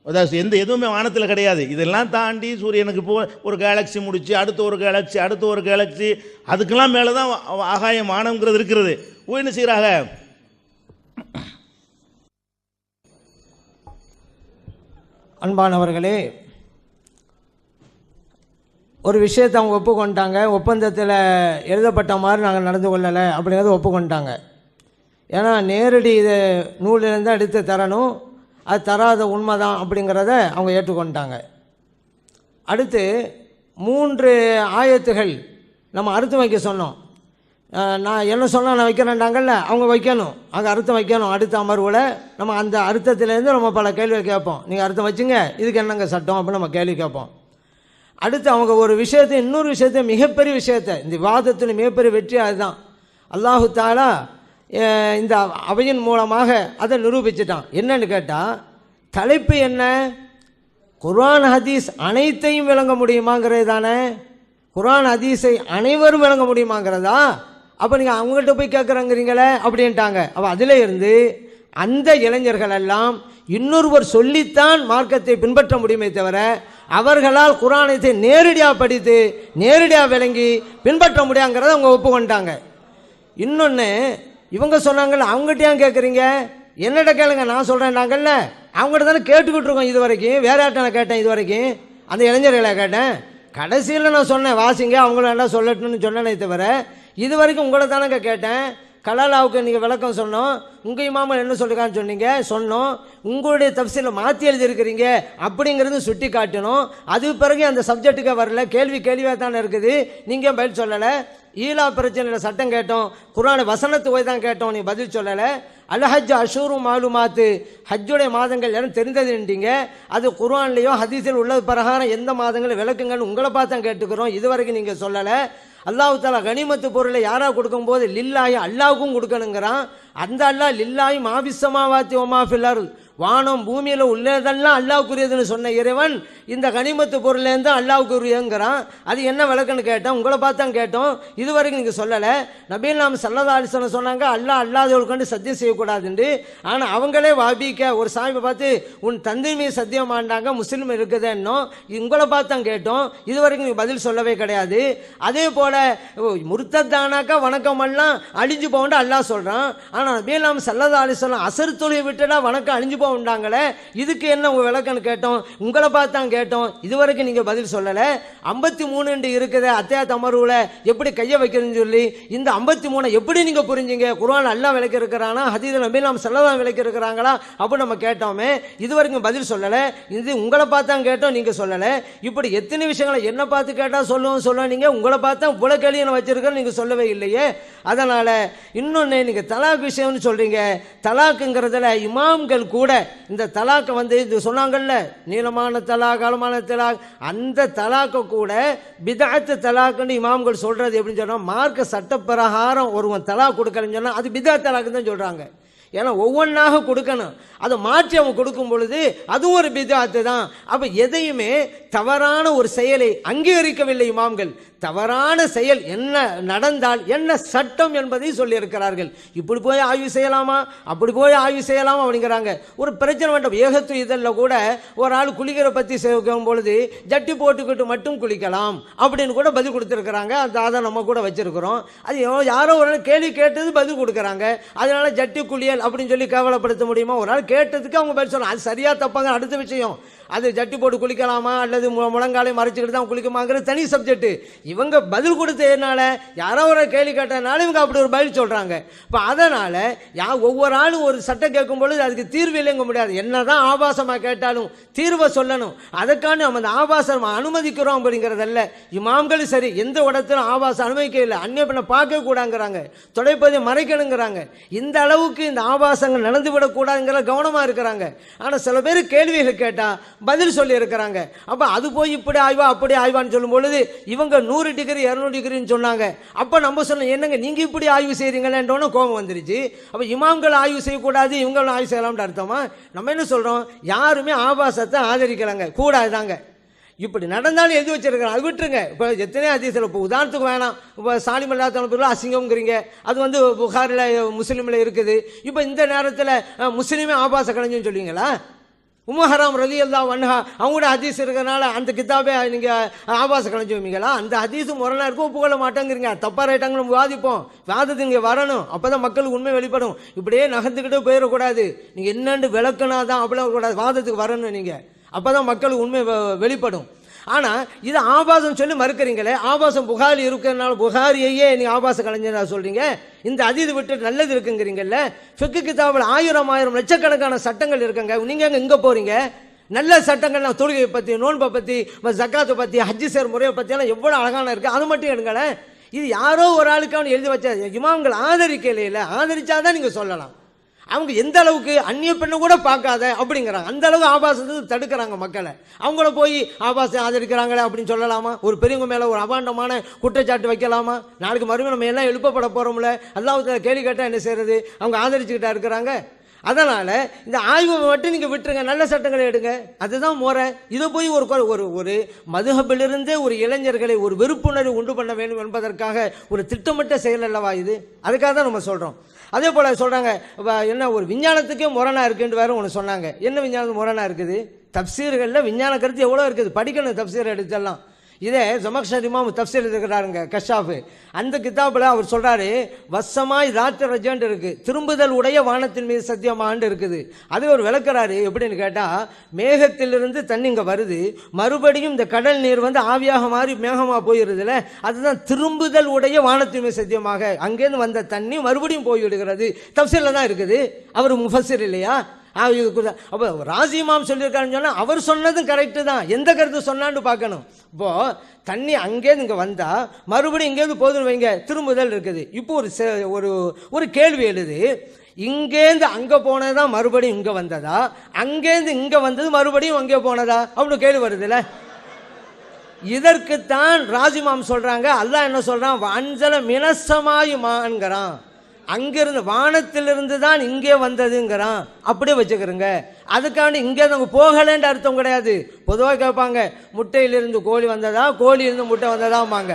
அதாவது எதுவுமே வானத்தில் கிடையாது. இதெல்லாம் தாண்டி சூரியனுக்கு இப்போ ஒரு கேலக்ஸி முடிச்சு அடுத்த ஒரு கேலக்ஸி அடுத்த ஒரு கேலக்ஸி, அதுக்கெல்லாம் மேலே தான் ஆகாயம் வானம்ங்கிறது இருக்கிறது. என்ன செய்கிறாங்க? அன்பானவர்களே, ஒரு விஷயத்தை அவங்க ஒப்புக்கொண்டாங்க. ஒப்பந்தத்தில் எழுதப்பட்ட மாதிரி நாங்கள் நடந்து கொள்ளலை அப்படிங்கிறத ஒப்புக்கொண்டாங்க. ஏன்னா நேரடி இது நூலிலேருந்து எடுத்து தரணும், அது தராத உண்மைதான் அப்படிங்கிறத அவங்க ஏற்றுக்கொண்டாங்க. அடுத்து 3 ஆயத்துகள் நம்ம அர்த்தம் வைக்க சொன்னோம். நான் என்ன சொன்னால் நான் வைக்கிறேன்டாங்கல்ல, அவங்க வைக்கணும், அங்கே அர்த்தம் வைக்கணும். அடுத்த அமர்வில் நம்ம அந்த அர்த்தத்திலேருந்து நம்ம பல கேள்வியை கேட்போம். நீங்கள் அர்த்தம் வச்சுங்க, இதுக்கு என்னங்க சட்டம் அப்படின்னு நம்ம கேள்வி கேட்போம். அடுத்து அவங்க ஒரு விஷயத்தை, இன்னொரு விஷயத்தை, மிகப்பெரிய விஷயத்தை, இந்த விவாதத்தின் மிகப்பெரிய வெற்றி அதுதான். அல்லாஹு தாலா இந்த அவையின் மூலமாக அதை நிரூபிச்சிட்டான். என்னன்னு கேட்டால், தலைப்பு என்ன? குர்ஆன் ஹதீஸ் அனைத்தையும் விளங்க முடியுமாங்கிறது தானே. குர்ஆன் ஹதீஸை அனைவரும் விளங்க முடியுமாங்கிறதா? அப்போ நீங்கள் அவங்கள்ட்ட போய் கேட்குறங்கிறீங்களே அப்படின்ட்டாங்க. அப்போ அதில் இருந்து அந்த இளைஞர்கள் எல்லாம் இன்னொருவர் சொல்லித்தான் மார்க்கத்தை பின்பற்ற முடியுமே தவிர அவர்களால் குர்ஆனை நேரடியாக படித்து நேரடியாக விளங்கி பின்பற்ற முடியாங்கிறத அவங்க ஒப்புக்கொண்டாங்க. இன்னொன்று இவங்க சொன்னாங்கல்ல, அவங்ககிட்ட ஏன் கேட்குறீங்க? என்னிட்ட கேளுங்க, நான் சொல்கிறேன்னாங்கல்ல, அவங்ககிட்ட தானே கேட்டுக்கிட்டு இருக்கோம் இது வரைக்கும். வேற யார்ட்ட நான் கேட்டேன் இது வரைக்கும்? அந்த இளைஞர்களை கேட்டேன். கடைசியில் நான் சொன்னேன் வாசிங்க, அவங்களும் என்ன சொல்லட்டும்னு சொன்னேனே தவிர இது வரைக்கும் உங்களை தானேங்க கேட்டேன். கலாலாவுக்கு நீங்கள் விளக்கம் சொன்னோம், உங்கள் இமாமல் என்ன சொல்லிருக்கான்னு சொன்னோம். உங்களுடைய தஃசீலை மாற்றி எழுதியிருக்கிறீங்க அப்படிங்கிறது சுட்டி காட்டணும். அது பிறகு அந்த சப்ஜெக்ட்டுக்கு வரல, கேள்வியாக தானே இருக்குது, நீங்கள் பதில் சொல்லலை. ஈலா பிரச்சனையில் சட்டம் கேட்டோம், குர்ஆன் வசனத்து போய் தான் கேட்டோம், நீ பதில் சொல்லலை. அல்ஹஜ் அஷூரு மாலுமாத்து, ஹஜ்ஜுடைய மாதங்கள் யாரும் தெரிந்ததுன்றீங்க. அது குர்ஆன்லேயோ ஹதீஸில் உள்ளது பிரகாரம் எந்த மாதங்கள் விளக்குங்கன்னு உங்களை பார்த்து தான் கேட்டுக்கிறோம், இதுவரைக்கும் நீங்கள் சொல்லலை. அல்லாஹ் தாலா கனிமத்து பொருளை யாராக கொடுக்கும்போது லில்லாஹி அல்லாவுக்கும் கொடுக்கணுங்கிறான். அந்த அல்லாஹ் லில்லாஹி மாபிஸ்ஸமாவாத்தி வமா ஃபில் அர்த், வானம் பூமியில் உள்ளதெல்லாம் அல்லாவுக்குரியதுன்னு சொன்ன இறைவன் இந்த கனிமத்து பொருளேருந்து அல்லாவுக்குரியங்கிறான். அது என்ன விளக்குன்னு கேட்டோம், உங்களை பார்த்து தான் கேட்டோம், இது வரைக்கும் நீங்கள் சொல்லலை. நபீல் நாம் ஸல்லல்லாஹு அலைஹி வஸல்லம் சொன்னாங்க அல்லாஹ் அல்லாதவர்களுக்கு சத்தியம் செய்யக்கூடாதுண்டு. ஆனால் அவங்களே வாபிக்க ஒரு சாமியை பார்த்து உன் தந்தை மீது சத்தியம் ஆண்டாங்க, முஸ்லீம் இருக்குதுன்னோ, உங்களை பார்த்து தான் கேட்டோம், இது வரைக்கும் நீங்கள் பதில் சொல்லவே கிடையாது. அதே போல் முர்த்தத்தானாக்கா வணக்கமெல்லாம் அழிஞ்சு போகண்டு அல்லாஹ் சொல்கிறான். ஆனால் நபீல் நாம் ஸல்லல்லாஹு அலைஹி வஸல்லம் அசர் தொழுகை விட்டுடா வணக்கம் அழிஞ்சு உண்டாங்களே, இதுக்கு என்ன உங்க விளக்கன்னு கேட்டோம், உங்களை பார்த்து தான் கேட்டோம், இதுவரைக்கும் நீங்க பதில் சொல்லல. 53 இருக்குது அத்தியாயத் அமர்வுல எப்படி கையை வைக்கிறதுன்னு சொல்லி, இந்த 53 எப்படி நீங்க புரிஞ்சீங்க? குர்ஆன் அல்லாஹ் விளக்கி இருக்கிறானா, ஹதீஸ் நபி நாம் ஸல்லல்லாஹு விளக்கி இருக்கிறாங்களா அப்படி நம்ம கேட்டோமே, இதுவரைக்கும் பதில் சொல்லல. இது உங்களை பார்த்து தான் கேட்டோம், நீங்க சொல்லல. இப்படி எத்தனை விஷயங்களை என்ன பார்த்து கேட்டா சொல்லுவோம், நீங்க உங்களை பார்த்து தான் புல கேள்வி வச்சிருக்க, நீங்க சொல்லவே இல்லையே. அதனால இன்னொன்னு, நீங்க தலாக் விஷயம்னு சொல்றீங்க, தலாக்குங்கிறதுல இமாம்கள் கூட இந்த தலாக்கை வந்து இது சொன்னாங்கல்ல, நீளமான தலாக் அகலமான தலாக், அந்த தலாக்கை கூட பிதஅத் தலாக்னு இமாம்கள் சொல்றது எப்படின்னு சொன்னா, மார்க்க சட்ட பிரகாரம் ஒருவன் தலாக் கொடுக்கலன்னு சொன்னா அது பிதஅத் தலாக் தான் சொல்றாங்க. ஏன்னா ஒவ்வொன்றாக கொடுக்கணும், அதை மாற்றி அவன் கொடுக்கும் பொழுது அதுவும் ஒரு பிதஅத்து தான். அப்போ எதையுமே தவறான ஒரு செயலை அங்கீகரிக்கவில்லை இமாம்கள். தவறான செயல் என்ன நடந்தால் என்ன சட்டம் என்பதை சொல்லியிருக்கிறார்கள். இப்படி போய் ஆய்வு செய்யலாமா, அப்படி போய் ஆய்வு செய்யலாமா அப்படிங்கிறாங்க. ஒரு பிரச்சனை வேண்டும், ஏகத்து இதழில் கூட ஒரு ஆள் குளிக்கிற பற்றி செய்யும் பொழுது ஜட்டி போட்டுக்கிட்டு மட்டும் குளிக்கலாம் அப்படின்னு கூட பதில் கொடுத்துருக்குறாங்க. அதை நம்ம கூட வச்சிருக்கிறோம். அது யாரோ ஒரு ஆள் கேள்வி கேட்டது பதில் கொடுக்குறாங்க, அதனால ஜட்டி குளியல் அப்படின்னு சொல்லி கேவலப்படுத்த முடியுமா? ஒரு ஆள் கேட்டதுக்கு அவங்க பதில் சொல்லலாம், அது சரியா தப்பாங்க அடுத்த விஷயம். அது ஜட்டி போட்டு குளிக்கலாமா அல்லது முழங்காலை மறைச்சிக்கிட்டு தான் குளிக்குமாங்கிறது தனி சப்ஜெக்ட். இவங்க பதில் கொடுத்ததுனால, யாரோ ஒரு கேள்வி கேட்டதுனால இவங்க அப்படி ஒரு பதில் சொல்றாங்க. இப்போ அதனால ஒவ்வொரு ஆளும் ஒரு சட்டம் கேட்கும் பொழுது அதுக்கு தீர்வு இல்லைங்க முடியாது. என்னதான் ஆபாசமாக கேட்டாலும் தீர்வை சொல்லணும். அதற்கான நம்ம அந்த ஆபாசம் அனுமதிக்கிறோம் அப்படிங்கிறதல்ல. இமாம்களும் சரி எந்த இடத்திலும் ஆபாசம் அனுமதிக்க இல்லை, அந்நிய பெண்ணை பார்க்க கூடாங்கிறாங்க, தொலைப்பதை மறைக்கணுங்கிறாங்க. இந்த அளவுக்கு இந்த ஆபாசங்கள் நடந்துவிடக்கூடாதுங்கிற கவனமாக இருக்கிறாங்க. ஆனால் சில பேர் கேள்விகள் கேட்டால் பதில் சொல்லி இருக்கிறாங்க. அப்ப அது போய் இப்படி ஆய்வா அப்படி ஆய்வான்னு சொல்லும் பொழுது இவங்க 100 டிகிரி 200 டிகிரின்னு சொன்னாங்க. அப்ப நம்ம சொன்ன என்னங்க நீங்க இப்படி ஆய்வு செய்றீங்களேன்னு கோபம் வந்துருச்சு. அப்ப இமாம்கள் ஆய்வு செய்யக்கூடாது, இவங்களும் ஆய்வு செய்யலாம்னு அர்த்தமா? நம்ம என்ன சொல்றோம், யாருமே ஆபாசத்தை ஆதரிக்கலாங்க, கூடாதுதாங்க. இப்படி நடந்தாலும் எழுதி வச்சிருக்கிறேன், அது விட்டுருங்க. இப்போ எத்தனையோ ஹதீஸில், இப்போ உதாரணத்துக்கு வேணாம், இப்போ சாலிம் அல்லாஹ் அசிங்கம்ங்கிறீங்க, அது வந்து புகாரில் முஸ்லீமில் இருக்குது. இப்போ இந்த நேரத்தில் முஸ்லீமே ஆபாச கலைஞன்னு சொல்லுவீங்களா? உம்மு ஹராம் ரலியல்லாஹு அன்ஹா அவங்களோட ஹதீஸ் இருக்கிறனால அந்த கிதாபே நீங்கள் ஆபாச கலைஞ்சு வைப்பீங்களா? அந்த ஹதீஸு முரணா இருக்கும், ஒப்புக்கொள்ள மாட்டேங்கிறீங்க. தப்பாக ரைட்டாங்க நம்ம வாதிப்போம், வாதத்து இங்கே வரணும், அப்போ தான் மக்களுக்கு உண்மை வெளிப்படும். இப்படியே நகர்ந்துக்கிட்டே போயிடக்கூடாது, நீங்கள் என்னென்னு விளக்குனா தான் அப்படிலாம் கூடாது, வாதத்துக்கு வரணும் நீங்கள், அப்போ தான் மக்களுக்கு உண்மை வெளிப்படும். ஆனால் இது ஆபாசம் சொல்லி மறுக்கிறீங்களே, ஆபாசம் புகாரி இருக்கிறதுனால புகாரியையே நீங்கள் ஆபாச கலைஞராக சொல்கிறீங்க. இந்த அதீது விட்டு நல்லது இருக்குங்கிறீங்கல்ல. ஃபிக்கு கிதாபில் ஆயிரம் லட்சக்கணக்கான சட்டங்கள் இருக்குங்க, நீங்கள் அங்கே இங்கே போகிறீங்க. நல்ல சட்டங்கள்லாம் தொழுகையை பற்றி, நோன்பை பற்றி, ஜக்காத்தை பற்றி, ஹஜ்ஜி சேர் முறையை பற்றியெல்லாம் எவ்வளோ அழகான இருக்குது, அது மட்டும் எடுங்களேன். இது யாரோ ஒரு ஆளுக்கு அவன் எழுதி வச்சா இமாம்கள் ஆதரிக்கலையில, ஆதரிச்சாதான் நீங்கள் சொல்லலாம். அவங்க எந்த அளவுக்கு அந்நிய பெண்ணை கூட பார்க்காத அப்படிங்கிறாங்க, அந்த அளவுக்கு ஆபாசத்துக்கு தடுக்கிறாங்க மக்களை. அவங்கள போய் ஆபாசம் ஆதரிக்கிறாங்களே அப்படின்னு சொல்லலாமா? ஒரு பெரியவங்க மேலே ஒரு அபாண்டமான குற்றச்சாட்டு வைக்கலாமா? நாளைக்கு மறுபடியும் நம்ம எல்லாம் எழுப்பப்பட போகிறோம்ல, அல்லாஹ் கேள்வி கேட்டால் என்ன செய்யறது? அவங்க ஆதரிச்சுக்கிட்டா இருக்கிறாங்க. அதனால் இந்த ஆய்வை மட்டும் நீங்கள் விட்டுருங்க, நல்ல சட்டங்களை எடுங்க, அதுதான் முறை. இதை போய் ஒரு மதுஹபிலிருந்தே ஒரு இளைஞர்களை ஒரு வெறுப்புணர்வு உண்டு பண்ண வேண்டும் என்பதற்காக ஒரு திட்டமிட்ட செயல் அல்லவா இது? அதுக்காக தான் நம்ம சொல்கிறோம். அதே போல் சொல்கிறாங்க, என்ன ஒரு விஞ்ஞானத்துக்கே முரணா இருக்குன்னு வேறு ஒன்று சொன்னாங்க. என்ன விஞ்ஞானம் முரணா இருக்குது? தப்சீர்களில் விஞ்ஞான கருத்து எவ்வளோ இருக்குது, படிக்கணும் தப்சீர் எடுத்தெல்லாம். இதே ஜமக்ஷரி இமாம் தப்சீர் இருக்கிறாருங்க கஷாஃபு, அந்த கிதாபில் அவர் சொல்கிறாரு, வசமாய் ராத்திர ரஜான் இருக்குது, திரும்புதல் உடைய வானத்தின் மீது சத்தியமாண்டு இருக்குது. அது ஒரு விளக்குறாரு. எப்படின்னு கேட்டால், மேகத்திலிருந்து தண்ணி இங்கே வருது, மறுபடியும் இந்த கடல் நீர் வந்து ஆவியாக மாறி மேகமாக போயிடுதுல, அதுதான் திரும்புதல் உடைய வானத்தின் மீது சத்தியமாக, அங்கேருந்து வந்த தண்ணி மறுபடியும் போய்விடுகிறது. தப்சீரில் தான் இருக்குது, அவர் முஃபஸிர் இல்லையா? அப்போ ராசிமாம் சொல்லியிருக்காருன்னு சொன்னால் அவர் சொன்னதும் கரெக்டு தான், எந்த கருத்து சொன்னான்னு பார்க்கணும். இப்போது தண்ணி அங்கேருந்து இங்கே வந்தால் மறுபடியும் இங்கேருந்து போதுன்னு வைங்க, திரும்புதல் இருக்குது. இப்போ ஒரு கேள்வி எழுது, இங்கேருந்து அங்கே போனதான் மறுபடியும் இங்கே வந்ததா, அங்கேருந்து இங்கே வந்தது மறுபடியும் அங்கே போனதா அப்படின்னு கேள்வி வருதுல்ல. இதற்குத்தான் ராசிமாம் சொல்கிறாங்க, அல்லாஹ் என்ன சொல்கிறான், அஞ்சல மினசமாயுமான்கிறான், அங்கிருந்து வானத்திலிருந்து தான் இங்கே வந்ததுங்கிறான். அப்படியே வச்சுக்கிறோங்க. அதுக்காண்டி இங்கே நம்ம போகலன்ற அர்த்தம் கிடையாது. பொதுவாக கேட்பாங்க, முட்டையிலிருந்து கோழி வந்ததா, கோழியிலிருந்து முட்டை வந்ததாம்பாங்க.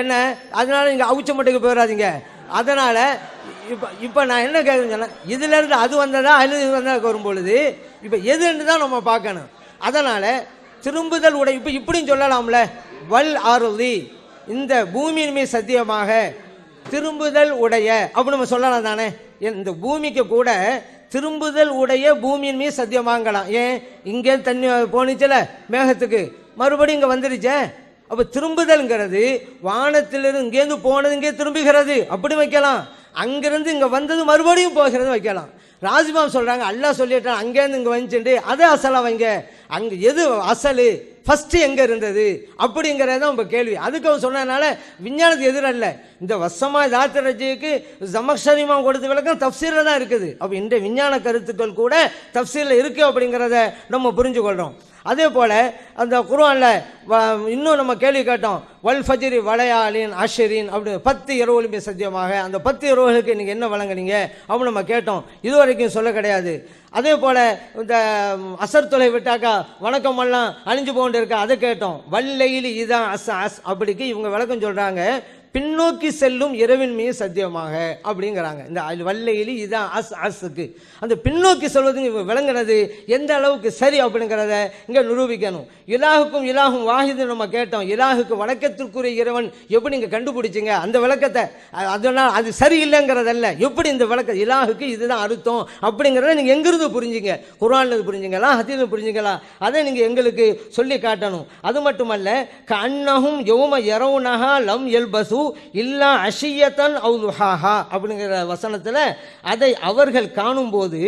என்ன அதனால நீங்கள் அவுச்ச முட்டைக்கு போயிடாதீங்க. அதனால் இப்போ நான் என்ன கேட்குறேன்னு சொன்னேன், இதுலேருந்து அது வந்ததா அல்லது இது வந்ததா வரும்பொழுது இப்போ எதுன்னு தான் நம்ம பார்க்கணும். அதனால் திரும்புதல் உடை இப்போ இப்படின்னு சொல்லலாம்ல, வல் ஆருதி, இந்த பூமியின் மீது சத்தியமாக திரும்புதல் உடைய அப்படி நம்ம சொல்லலாம் தானே. இந்த பூமிக்கு கூட திரும்புதல் உடைய பூமியின் மீது சத்தியமாங்கலாம். ஏன், இங்கே தண்ணி போனிச்சல மேகத்துக்கு, மறுபடியும் இங்கே வந்துருச்சே. அப்போ திரும்புதல்ங்கிறது வானத்திலிருந்து இங்கேருந்து போனது இங்கே திரும்புகிறது அப்படி வைக்கலாம், அங்கிருந்து இங்கே வந்தது மறுபடியும் போகிறது வைக்கலாம். ராஜிமாம் சொல்கிறாங்க, அல்லாஹ் சொல்லிட்டான் அங்கேருந்து இங்கே வந்துச்சுட்டு அதே அசலாக வைங்க, அங்கே எது அசலு ஃபஸ்ட்டு எங்கே இருந்தது அப்படிங்கிறதான் உங்கள் கேள்வி. அதுக்கு அவன் சொன்னதுனால விஞ்ஞானத்துக்கு எதிரல்ல. இந்த வசமாக தாத்திரஜிக்கு ஜமக்ஷரிமாம் கொடுத்த விளக்கம் தப்சீரில் தான் இருக்குது. அப்போ இந்த விஞ்ஞான கருத்துக்கள் கூட தப்சீரில் இருக்குது அப்படிங்கிறத நம்ம புரிஞ்சுக்கொள்கிறோம். அதே போல் அந்த குர்ஆனில் இன்னும் நம்ம கேள்வி கேட்டோம், வல் ஃபஜ்ரி வளையாலின் அஷரின் அப்படி 10 இரவுகளுமே சத்தியமாக, அந்த 10 இரவுகளுக்கு நீங்கள் என்ன வழங்குனீங்க அப்படின்னு நம்ம கேட்டோம். இது வரைக்கும் சொல்ல கிடையாது. அதே போல் இந்த அசர் தொலை விட்டாக்கா வணக்கமெல்லாம் அழிஞ்சு போண்டு இருக்கா, அதை கேட்டோம். வல்லையில் இதான் அஸ் அப்படிக்கு இவங்க விளக்கம் சொல்கிறாங்க, பின்னோக்கி செல்லும் இரவின் மீது சத்தியமாக அப்படிங்கிறாங்க. இந்த வல்லையிலி இதான் அஸ்ஸுக்கு அந்த பின்னோக்கி செல்வதுக்கு விளங்குனது எந்த அளவுக்கு சரி அப்படிங்கிறத இங்கே நிரூபிக்கணும். இலாஹுக்கும் இலாகும் வாஹிது நம்ம கேட்டோம், இலாஹுக்கு வணக்கத்திற்குரிய இறைவன் எப்படி நீங்கள் கண்டுபிடிச்சிங்க அந்த விளக்கத்தை, அதனால் அது சரியில்லைங்கிறதல்ல, எப்படி இந்த விளக்க இலாஹுக்கு இதுதான் அர்த்தம் அப்படிங்கிறத நீங்கள் எங்கிருந்து புரிஞ்சுங்க, குர்ஆன்ல புரிஞ்சுங்களா, ஹதீஸ்ல புரிஞ்சுங்களா, அதை நீங்கள் எங்களுக்கு சொல்லி காட்டணும். அது மட்டுமல்ல, கன்னஹும் யௌம யரவுனஹா லம் யல்பசு இல்லா அஷியத்தன் அவு துஹாஹா அப்படிங்கிற வசனத்தில் அதை அவர்கள் காணும்போது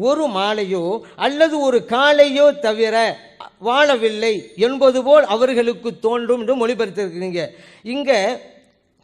ஒரு மாலையோ அல்லது ஒரு காலையோ தவிர வாழவில்லை என்பது போல் அவர்களுக்கு தோன்றும் என்று மொழிபெயர்த்திருக்கிறீங்க. இங்கே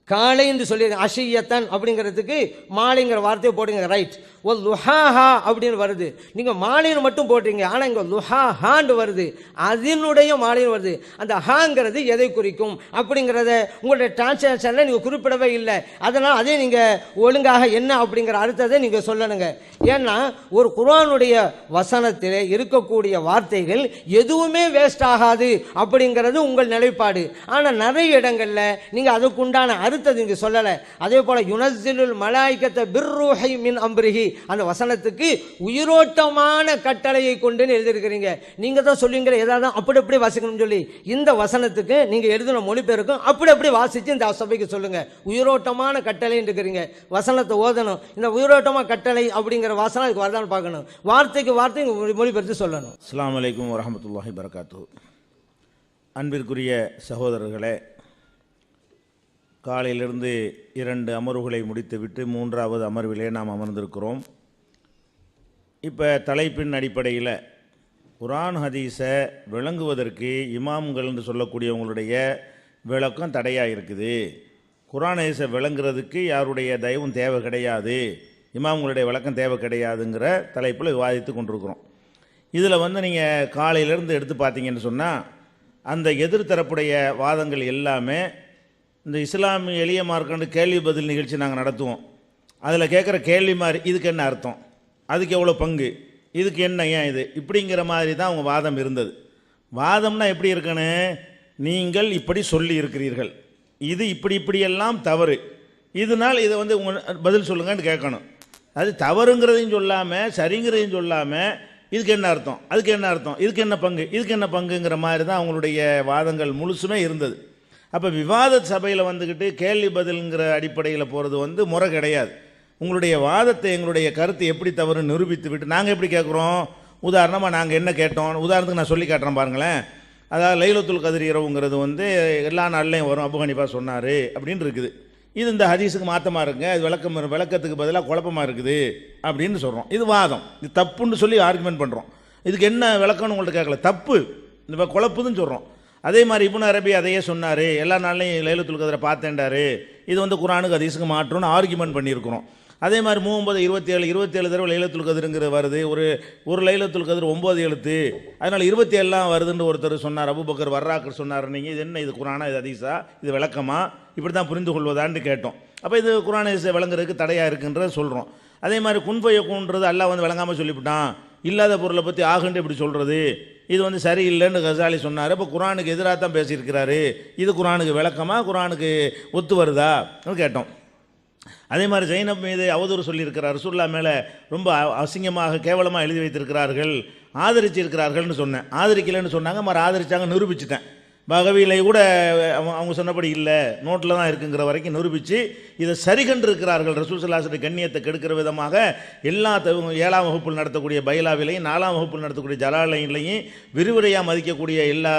காலை என்று சொல்லி அஷியத்தன் அப்படிங்கிறதுக்கு மாலைங்கிற வார்த்தையை போடுங்க, ரைட். ஒரு லுஹாஹா அப்படின்னு வருது, நீங்கள் மாலைன்னு மட்டும் போட்டீங்க, ஆனால் இங்கே லுஹாஹான்னு வருது, அதனுடைய மாலைன்னு வருது. அந்த ஹாங்கிறது எதை குறிக்கும் அப்படிங்கிறத உங்களுடைய டிரான்ஸ்லேஷனில் நீங்கள் குறிப்பிடவே இல்லை. அதனால் அதே நீங்கள் ஒழுங்காக என்ன அப்படிங்கிற அர்த்தத்தை நீங்கள் சொல்லணுங்க. ஏன்னா ஒரு குர்ஆனுடைய வசனத்தில் இருக்கக்கூடிய வார்த்தைகள் எதுவுமே வேஸ்ட் ஆகாது அப்படிங்கிறது உங்கள் நிலைப்பாடு. ஆனால் நிறைய இடங்களில் நீங்கள் அதுக்குண்டான அர்த்தத்தை நீங்கள் சொல்லலை. அதே போல் யுனஸ்ஸிலுல் மலாயிகத்த பிர்ரூஹி மின் அம்ரிஹி, அந்த வசனத்துக்கு உயிரோட்டமான கட்டளையை கொண்டுன்னு எழுதியிருக்கிறீங்க. நீங்கள் தான் சொல்லுவீங்களே ஏதாவது அப்படி அப்படி வாசிக்கணும்னு சொல்லி, இந்த வசனத்துக்கு நீங்கள் எழுதின மொழிபெயர்க்கும் அப்படி அப்படி வாசித்து இந்த சபைக்கு சொல்லுங்கள். உயிரோட்டமான கட்டளைன்னு இருக்கிறீங்க, வசனத்தை ஓதணும். இந்த உயிரோட்டமான கட்டளை அப்படிங்கிற வாசனம் அதுக்கு வரதான்னு பார்க்கணும். வார்த்தைக்கு வார்த்தை மொழிபெயர்த்து சொல்லணும். அஸ்ஸலாமு அலைக்கும் வரஹ்மத்துல்லாஹி வபரகாத்துஹு. அன்பிற்குரிய சகோதரர்களே, காலையிலிருந்து 2 அமர்வுகளை முடித்துவிட்டு 3வது அமர்விலே நாம் அமர்ந்திருக்கிறோம். இப்போ தலைப்பின் அடிப்படையில் குர்ஆன் ஹதீஸை விளங்குவதற்கு இமாம்கள் என்று சொல்லக்கூடியவங்களுடைய விளக்கம் தடையாக இருக்குது. குர்ஆன் ஹதீஸை விளங்குறதுக்கு யாருடைய தயவும் தேவை கிடையாது, இமாம்களுடைய விளக்கம் தேவை கிடையாதுங்கிற தலைப்பில் விவாதித்து கொண்டிருக்கிறோம். இதில் நீங்கள் காலையிலேருந்து எடுத்து பார்த்தீங்கன்னு சொன்னால், அந்த எதிர்த்தரப்புடைய வாதங்கள் எல்லாமே இந்த இஸ்லாமிய எளிய மார்க்கண்டு கேள்வி பதில் நிகழ்ச்சி நாங்கள் நடத்துவோம். அதில் கேட்குற கேள்வி மாதிரி இதுக்கு என்ன அர்த்தம், அதுக்கு எவ்வளோ பங்கு, இதுக்கு என்ன, ஏன் இது, இப்படிங்கிற மாதிரி தான் அவங்க வாதம் இருந்தது. வாதம்னா எப்படி இருக்கணும், நீங்கள் இப்படி சொல்லி இருக்கிறீர்கள், இது இப்படி இப்படியெல்லாம் தவறு, இதனால் இதை உங்கள் பதில் சொல்லுங்கன்னு கேட்கணும். அது தவறுங்கிறதையும் சொல்லாமல் சரிங்கிறதையும் சொல்லாமல் இதுக்கு என்ன அர்த்தம், அதுக்கு என்ன அர்த்தம், இதுக்கு என்ன பங்கு, இதுக்கு என்ன பங்குங்கிற மாதிரி தான் அவங்களுடைய வாதங்கள் முழுசுமே இருந்தது. அப்போ விவாத சபையில் வந்துக்கிட்டு கேள்வி பதிலுங்கிற அடிப்படையில் போகிறது முறை கிடையாது. உங்களுடைய வாதத்தை, எங்களுடைய கருத்து எப்படி தவறு நிரூபித்து விட்டு நாங்கள் எப்படி கேட்குறோம். உதாரணமாக நாங்கள் என்ன கேட்டோம், உதாரணத்துக்கு நான் சொல்லி காட்டுறேன் பாருங்களேன். அதாவது லைலத்துல் கத்ர் இரவுங்கிறது எல்லா நாள்லையும் வரும், அபூ ஹனீஃபா சொன்னார் அப்படின்னு இருக்குது. இது இந்த ஹதீஸுக்கு மாற்றமாக இருக்குங்க, அது விளக்கத்துக்கு பதிலாக குழப்பமாக இருக்குது அப்படின்னு சொல்கிறோம். இது வாதம், இது தப்புன்னு சொல்லி ஆர்குமெண்ட் பண்ணுறோம். இதுக்கு என்ன விளக்கம்னு உங்கள்கிட்ட கேட்கல, தப்பு, இந்த குழப்புதுன்னு சொல்கிறோம். அதே மாதிரி இப்னு அரபி அதையே சொன்னார், எல்லா நாள்லையும் லைலத்துல் கத்ரை பார்த்தேன்டாரு, இது குர்ஆனுக்கு ஹதீஸுக்கு மாற்றம்னு ஆர்குமெண்ட் பண்ணியிருக்கிறோம். அதே மாதிரி 27 தடவை லைலத்துல் கத்ருங்கிற வருது. ஒரு லைலத்துல் கத்ர் 9 எழுத்து, அதனால் 27 வருதுன்னு ஒருத்தர் சொன்னார், அபூபக்கர் வர்ராக்கர் சொன்னார். நீங்கள் இது என்ன, இது குர்ஆனா, இது ஹதீஸா, இது விளக்கமா, இப்படி தான் புரிந்து கொள்வதான்னு கேட்டோம். அப்போ இது குர்ஆன் ஹதீஸை விளங்குறதுக்கு தடையாக இருக்குன்றத சொல்கிறோம். அதே மாதிரி குன்ஃபயக்கூன்றது அல்லாஹ் விளங்காமல் சொல்லிவிட்டான், இல்லாத பொருளை பற்றி ஆகுன்ட்டு இப்படி சொல்கிறது, இது சரியில்லைன்னு கசாலி சொன்னார். இப்போ குர்ஆனுக்கு எதிராக தான் பேசியிருக்கிறாரு, இது குர்ஆனுக்கு விளக்கமா, குர்ஆனுக்கு ஒத்து வருதான்னு கேட்டோம். அதே மாதிரி ஜைனப் மீது அவதூறு சொல்லியிருக்கிறார், ரசூலுல்லாஹ் மேலே ரொம்ப அசிங்கமாக கேவலமாக எழுதி வைத்திருக்கிறார்கள், ஆதரிச்சிருக்கிறார்கள்னு சொன்னேன். ஆதரிக்கலைன்னு சொன்னாங்க, மாதிரி ஆதரிச்சாங்க, நிரூபிச்சிட்டேன். பகவிலை கூட அவங்க சொன்னபடி இல்லை, நோட்டில் தான் இருக்குங்கிற வரைக்கும் நிரூபித்து இதை சரி கண்டிருக்கிறார்கள். ரசூல் ஸல்லல்லாஹு அலைஹி வஸல்லம் கண்ணியத்தை கெடுக்கிற விதமாக எல்லா 7ஆம் வகுப்பில் நடத்தக்கூடிய பைலாவிலையும் 4ஆம் வகுப்பில் நடத்தக்கூடிய ஜலாலைன்லையும் விரிவுரையாக மதிக்கக்கூடிய எல்லா